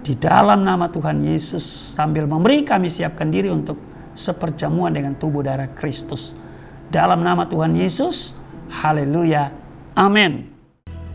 Di dalam nama Tuhan Yesus, sambil memberi kami siapkan diri untuk seperjamuan dengan tubuh darah Kristus. Dalam nama Tuhan Yesus, haleluya, amin.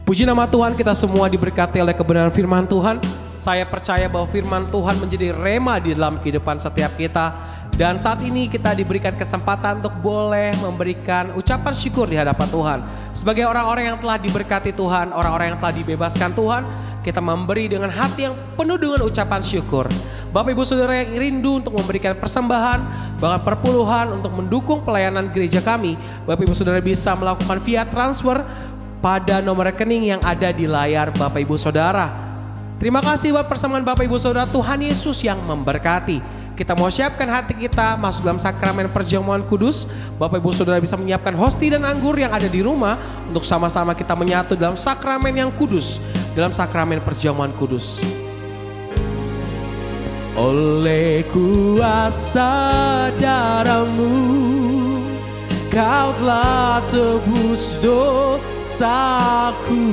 Puji nama Tuhan, kita semua diberkati oleh kebenaran firman Tuhan. Saya percaya bahwa firman Tuhan menjadi rema di dalam kehidupan setiap kita. Dan saat ini kita diberikan kesempatan untuk boleh memberikan ucapan syukur di hadapan Tuhan. Sebagai orang-orang yang telah diberkati Tuhan, orang-orang yang telah dibebaskan Tuhan, kita memberi dengan hati yang penuh dengan ucapan syukur. Bapak Ibu Saudara yang rindu untuk memberikan persembahan, bahkan perpuluhan untuk mendukung pelayanan gereja kami, Bapak Ibu Saudara bisa melakukan via transfer pada nomor rekening yang ada di layar Bapak Ibu Saudara. Terima kasih buat persembahan Bapak Ibu Saudara. Tuhan Yesus yang memberkati. Kita mau siapkan hati kita masuk dalam sakramen perjamuan kudus. Bapak Ibu Saudara bisa menyiapkan hosti dan anggur yang ada di rumah untuk sama-sama kita menyatu dalam sakramen yang kudus, dalam sakramen perjamuan kudus. Oleh kuasa darah-Mu Kau telah tebus dosaku,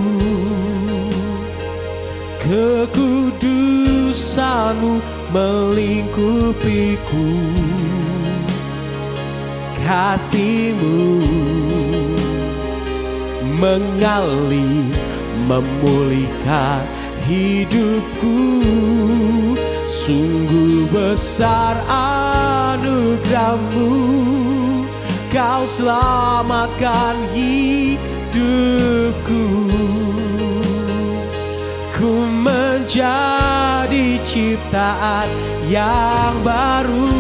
kekudusanmu melingkupiku, kasihmu mengalir memulihkan hidupku. Sungguh besar anugerahmu, kau selamatkan hidupku. Ku menjadi ciptaan yang baru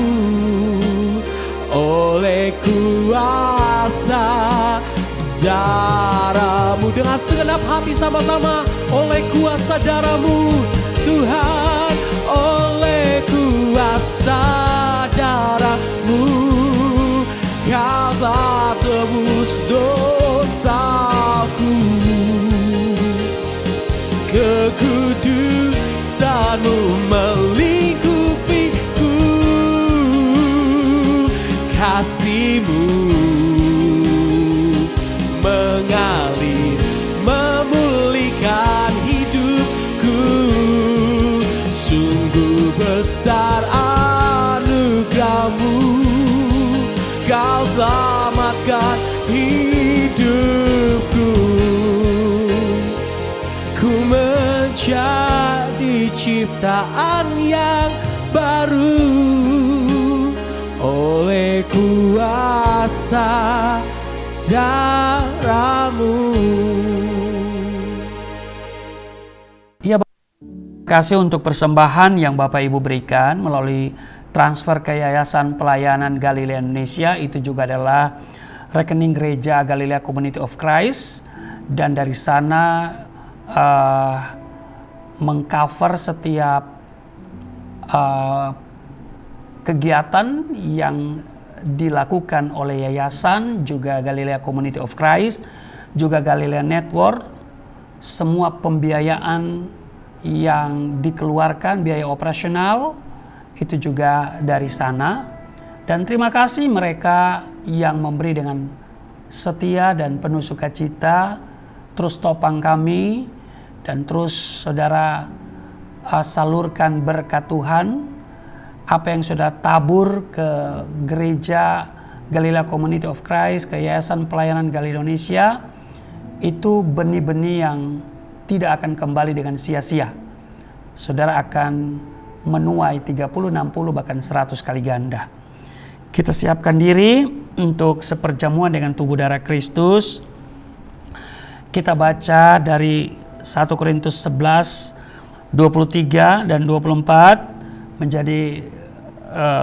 oleh kuasa darah-Mu. Dengan segenap hati sama-sama, oleh kuasa darah-Mu Tuhan, oleh kuasa darah-Mu Kau telah tebus dosaku, kekudusanmu melingkupiku, kasihmu mengalir memulihkan hidupku. Sungguh besar anugerahmu, kau selamatkan hidupku. Ku menjadi ciptaan yang baru oleh kuasa darah-Mu. Ya, terima kasih untuk persembahan yang Bapak Ibu berikan melalui transfer ke Yayasan Pelayanan Galilea Indonesia. Itu juga adalah rekening gereja Galilea Community of Christ, dan dari sana mengcover setiap kegiatan yang dilakukan oleh yayasan, juga Galilea Community of Christ, juga Galilea Network. Semua pembiayaan yang dikeluarkan, biaya operasional, itu juga dari sana. Dan terima kasih mereka yang memberi dengan setia dan penuh sukacita, terus topang kami, dan terus saudara salurkan berkat Tuhan. Apa yang sudah tabur ke gereja Galilea Community of Christ, ke Yayasan Pelayanan Galilea Indonesia, itu benih-benih yang tidak akan kembali dengan sia-sia. Saudara akan menuai 30, 60, bahkan 100 kali ganda. Kita siapkan diri untuk seperjamuan dengan tubuh darah Kristus. Kita baca dari 1 Korintus 11, 23 dan 24 menjadi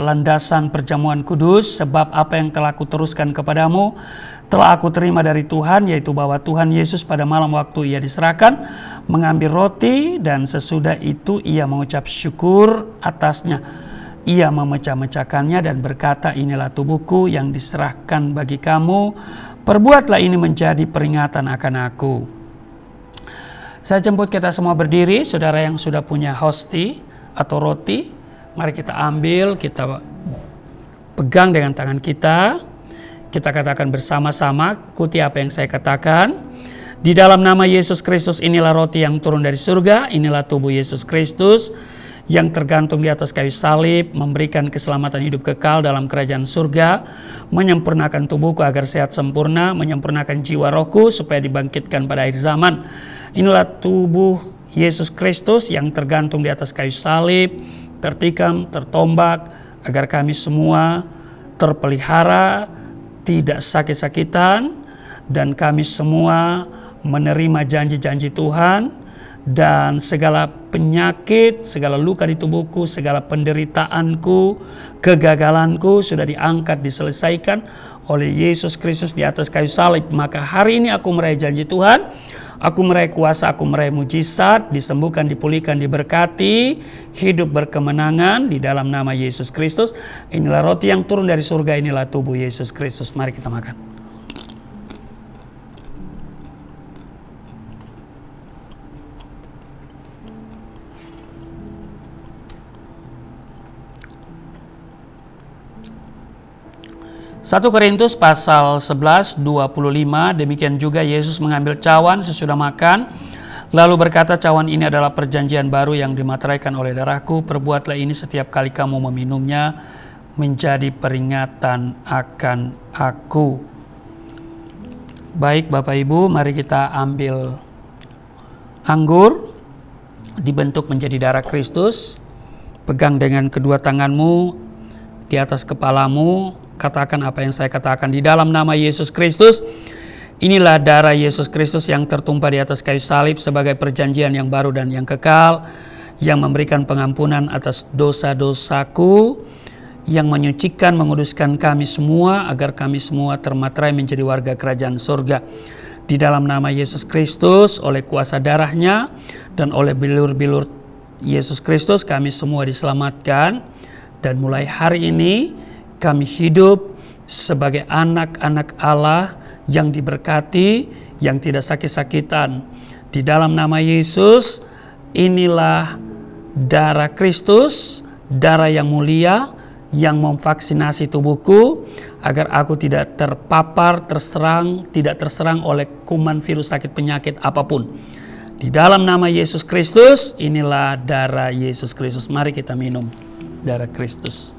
landasan perjamuan kudus. Sebab apa yang telah aku teruskan kepadamu telah aku terima dari Tuhan, yaitu bahwa Tuhan Yesus pada malam waktu ia diserahkan mengambil roti, dan sesudah itu ia mengucap syukur atasnya. Ia memecah-mecahkannya dan berkata, inilah tubuhku yang diserahkan bagi kamu. Perbuatlah ini menjadi peringatan akan aku. Saya jemput kita semua berdiri. Saudara yang sudah punya hosti atau roti, mari kita ambil, kita pegang dengan tangan kita. Kita katakan bersama-sama, ikuti apa yang saya katakan. Di dalam nama Yesus Kristus, inilah roti yang turun dari surga. Inilah tubuh Yesus Kristus yang tergantung di atas kayu salib, memberikan keselamatan hidup kekal dalam kerajaan surga, menyempurnakan tubuhku agar sehat sempurna, menyempurnakan jiwa rohku supaya dibangkitkan pada akhir zaman. Inilah tubuh Yesus Kristus yang tergantung di atas kayu salib, tertikam, tertombak, agar kami semua terpelihara, tidak sakit-sakitan, dan kami semua menerima janji-janji Tuhan, dan segala penyakit, segala luka di tubuhku, segala penderitaanku, kegagalanku sudah diangkat, diselesaikan oleh Yesus Kristus di atas kayu salib. Maka hari ini aku meraih janji Tuhan, aku meraih kuasa, aku meraih mujizat, disembuhkan, dipulihkan, diberkati, hidup berkemenangan di dalam nama Yesus Kristus. Inilah roti yang turun dari surga, inilah tubuh Yesus Kristus. Mari kita makan. 1 Korintus pasal 11, 25, demikian juga Yesus mengambil cawan sesudah makan, lalu berkata, cawan ini adalah perjanjian baru yang dimateraikan oleh darahku, perbuatlah ini setiap kali kamu meminumnya, menjadi peringatan akan aku. Baik Bapak Ibu, mari kita ambil anggur, dibentuk menjadi darah Kristus, pegang dengan kedua tanganmu di atas kepalamu, katakan apa yang saya katakan, di dalam nama Yesus Kristus, inilah darah Yesus Kristus yang tertumpah di atas kayu salib sebagai perjanjian yang baru dan yang kekal, yang memberikan pengampunan atas dosa-dosaku, yang menyucikan, menguduskan kami semua, agar kami semua termaterai menjadi warga kerajaan surga. Di dalam nama Yesus Kristus, oleh kuasa darahnya, dan oleh bilur-bilur Yesus Kristus, kami semua diselamatkan, dan mulai hari ini, kami hidup sebagai anak-anak Allah yang diberkati, yang tidak sakit-sakitan. Di dalam nama Yesus, inilah darah Kristus, darah yang mulia, yang memvaksinasi tubuhku, agar aku tidak terpapar, tidak terserang oleh kuman virus sakit penyakit apapun. Di dalam nama Yesus Kristus, inilah darah Yesus Kristus. Mari kita minum darah Kristus.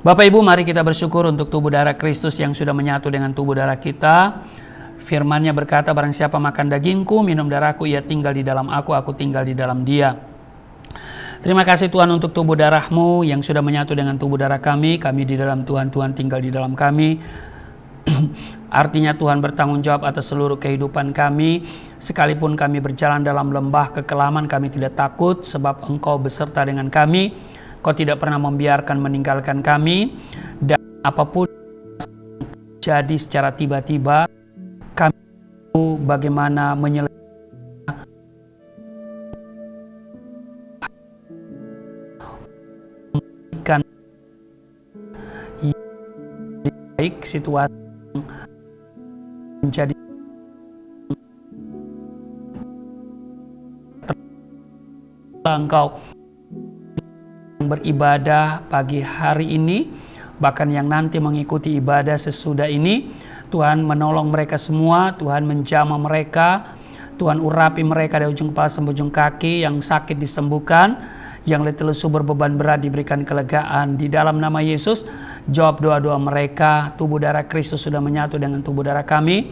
Bapak Ibu, mari kita bersyukur untuk tubuh darah Kristus yang sudah menyatu dengan tubuh darah kita. Firman-Nya berkata, barang siapa makan dagingku, minum darahku, ia tinggal di dalam aku tinggal di dalam dia. Terima kasih Tuhan untuk tubuh darah-Mu yang sudah menyatu dengan tubuh darah kami di dalam Tuhan, Tuhan tinggal di dalam kami. Artinya Tuhan bertanggung jawab atas seluruh kehidupan kami. Sekalipun kami berjalan dalam lembah kekelaman, kami tidak takut, sebab Engkau beserta dengan kami. Kau tidak pernah membiarkan meninggalkan kami, dan apapun jadi secara tiba-tiba, kami tahu bagaimana menyelesaikan baik situasi menjadi Engkau beribadah pagi hari ini, bahkan yang nanti mengikuti ibadah sesudah ini. Tuhan menolong mereka semua, Tuhan menjamah mereka, Tuhan urapi mereka dari ujung kepala sampai ujung kaki, yang sakit disembuhkan, yang letih lesu berbeban berat diberikan kelegaan. Di dalam nama Yesus, jawab doa-doa mereka. Tubuh darah Kristus sudah menyatu dengan tubuh darah kami,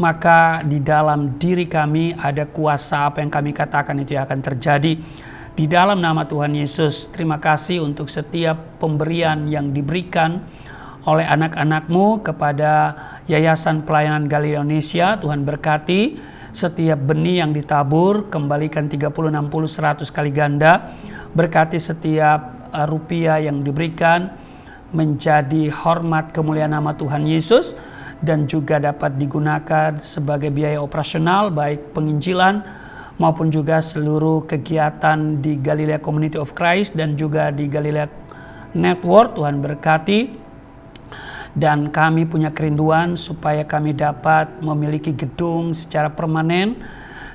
maka di dalam diri kami ada kuasa, apa yang kami katakan itu akan terjadi. Di dalam nama Tuhan Yesus, terima kasih untuk setiap pemberian yang diberikan oleh anak-anak-Mu kepada Yayasan Pelayanan Galilea Indonesia. Tuhan berkati setiap benih yang ditabur, kembalikan 30, 60, 100 kali ganda. Berkati setiap rupiah yang diberikan menjadi hormat kemuliaan nama Tuhan Yesus, dan juga dapat digunakan sebagai biaya operasional, baik penginjilan maupun juga seluruh kegiatan di Galilea Community of Christ dan juga di Galilea Network. Tuhan berkati, dan kami punya kerinduan supaya kami dapat memiliki gedung secara permanen,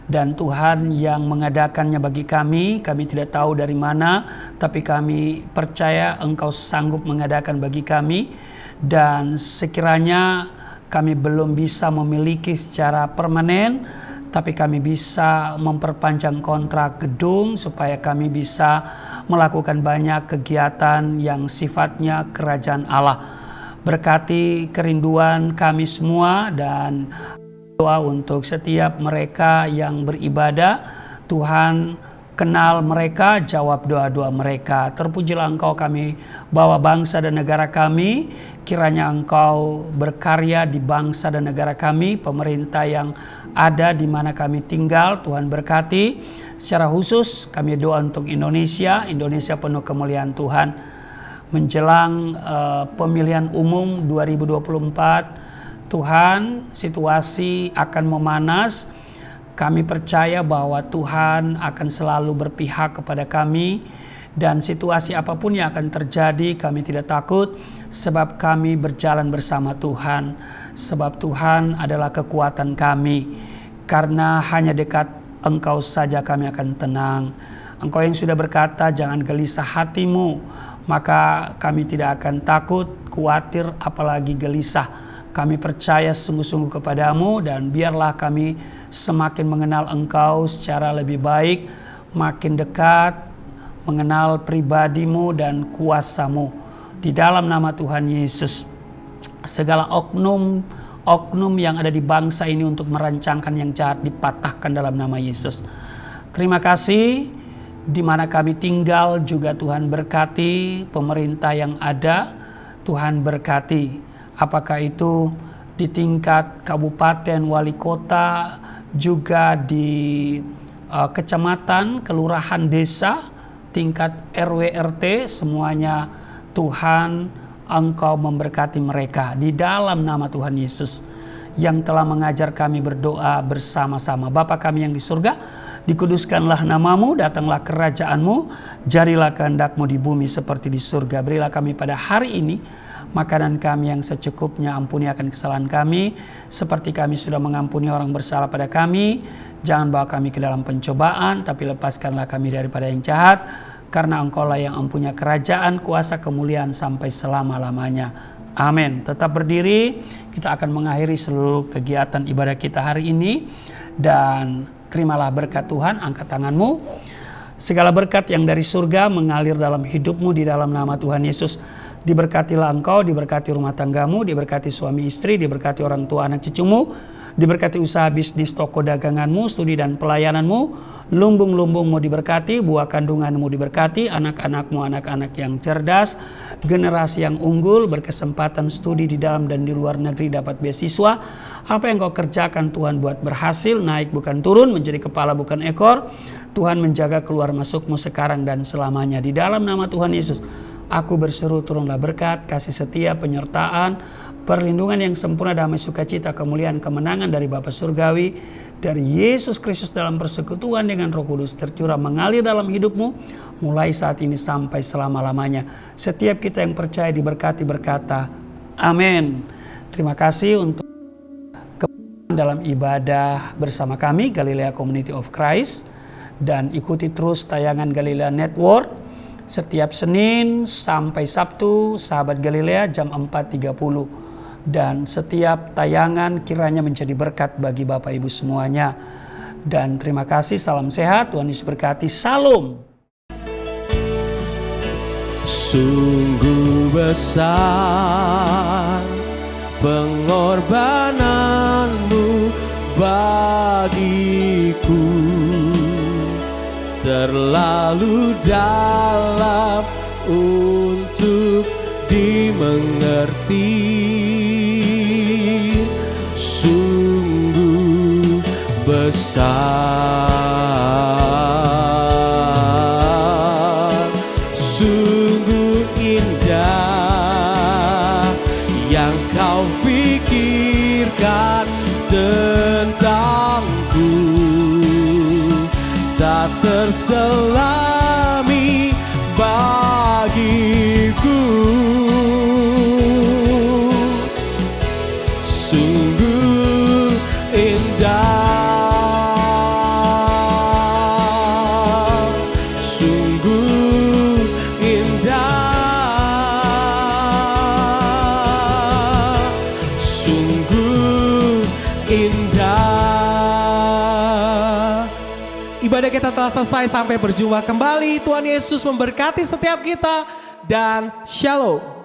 dan Tuhan yang mengadakannya bagi kami tidak tahu dari mana, tapi kami percaya Engkau sanggup mengadakan bagi kami. Dan sekiranya kami belum bisa memiliki secara permanen, tapi kami bisa memperpanjang kontrak gedung supaya kami bisa melakukan banyak kegiatan yang sifatnya kerajaan Allah. Berkati kerinduan kami semua, dan doa untuk setiap mereka yang beribadah. Tuhan kenal mereka, jawab doa-doa mereka. Terpujilah Engkau, kami bawa bangsa dan negara kami. Kiranya Engkau berkarya di bangsa dan negara kami, pemerintah yang ada di mana kami tinggal. Tuhan berkati. Secara khusus kami doa untuk Indonesia penuh kemuliaan Tuhan. Menjelang pemilihan umum 2024, Tuhan, situasi akan memanas. Kami percaya bahwa Tuhan akan selalu berpihak kepada kami, dan situasi apapun yang akan terjadi kami tidak takut, sebab kami berjalan bersama Tuhan. Sebab Tuhan adalah kekuatan kami, karena hanya dekat Engkau saja kami akan tenang. Engkau yang sudah berkata, jangan gelisah hatimu, maka kami tidak akan takut, khawatir, apalagi gelisah. Kami percaya sungguh-sungguh kepadamu, dan biarlah kami semakin mengenal Engkau secara lebih baik, makin dekat, mengenal pribadimu dan kuasamu. Di dalam nama Tuhan Yesus, segala oknum yang ada di bangsa ini untuk merancangkan yang jahat dipatahkan dalam nama Yesus. Terima kasih. Di mana kami tinggal juga Tuhan berkati, pemerintah yang ada Tuhan berkati. Apakah itu di tingkat kabupaten, wali kota, juga di kecamatan, kelurahan, desa, tingkat RW, RT, semuanya Tuhan Engkau memberkati mereka di dalam nama Tuhan Yesus yang telah mengajar kami berdoa bersama-sama. Bapa kami yang di surga, dikuduskanlah namamu, datanglah kerajaanmu, jadilah kehendakmu di bumi seperti di surga. Berilah kami pada hari ini makanan kami yang secukupnya, ampuni akan kesalahan kami, seperti kami sudah mengampuni orang bersalah pada kami. Jangan bawa kami ke dalam pencobaan, tapi lepaskanlah kami daripada yang jahat, karena Engkaulah yang mempunyai kerajaan, kuasa, kemuliaan sampai selama-lamanya. Amin. Tetap berdiri, kita akan mengakhiri seluruh kegiatan ibadah kita hari ini, dan terimalah berkat Tuhan. Angkat tanganmu. Segala berkat yang dari surga mengalir dalam hidupmu di dalam nama Tuhan Yesus. Diberkatilah engkau, diberkati rumah tanggamu, diberkati suami istri, diberkati orang tua anak cucumu, diberkati usaha bisnis toko daganganmu, studi dan pelayananmu, lumbung-lumbungmu diberkati, buah kandunganmu diberkati, anak-anakmu anak-anak yang cerdas, generasi yang unggul, berkesempatan studi di dalam dan di luar negeri, dapat beasiswa. Apa yang kau kerjakan Tuhan buat berhasil, naik bukan turun, menjadi kepala bukan ekor. Tuhan menjaga keluar masukmu sekarang dan selamanya. Di dalam nama Tuhan Yesus, aku berseru turunlah berkat, kasih setia, penyertaan, perlindungan yang sempurna, damai, sukacita, kemuliaan, kemenangan dari Bapa Surgawi, dari Yesus Kristus dalam persekutuan dengan Roh Kudus tercurah mengalir dalam hidupmu mulai saat ini sampai selama-lamanya. Setiap kita yang percaya diberkati berkata, amin. Terima kasih untuk dalam ibadah bersama kami Galilea Community of Christ, dan ikuti terus tayangan Galilea Network setiap Senin sampai Sabtu, Sahabat Galilea jam 4.30, dan setiap tayangan kiranya menjadi berkat bagi Bapak Ibu semuanya. Dan terima kasih, salam sehat, Tuhan Yesus berkati, salam. Sungguh besar pengorbananmu bagiku, terlalu dalam untuk dimengerti. Sungguh besar, sungguh indah yang kau pikirkan tentangku, tak terselami bagiku. Sungguh indah, sungguh indah, sungguh indah. Ibadah kita telah selesai, sampai berjumpa kembali. Tuhan Yesus memberkati setiap kita dan shalom.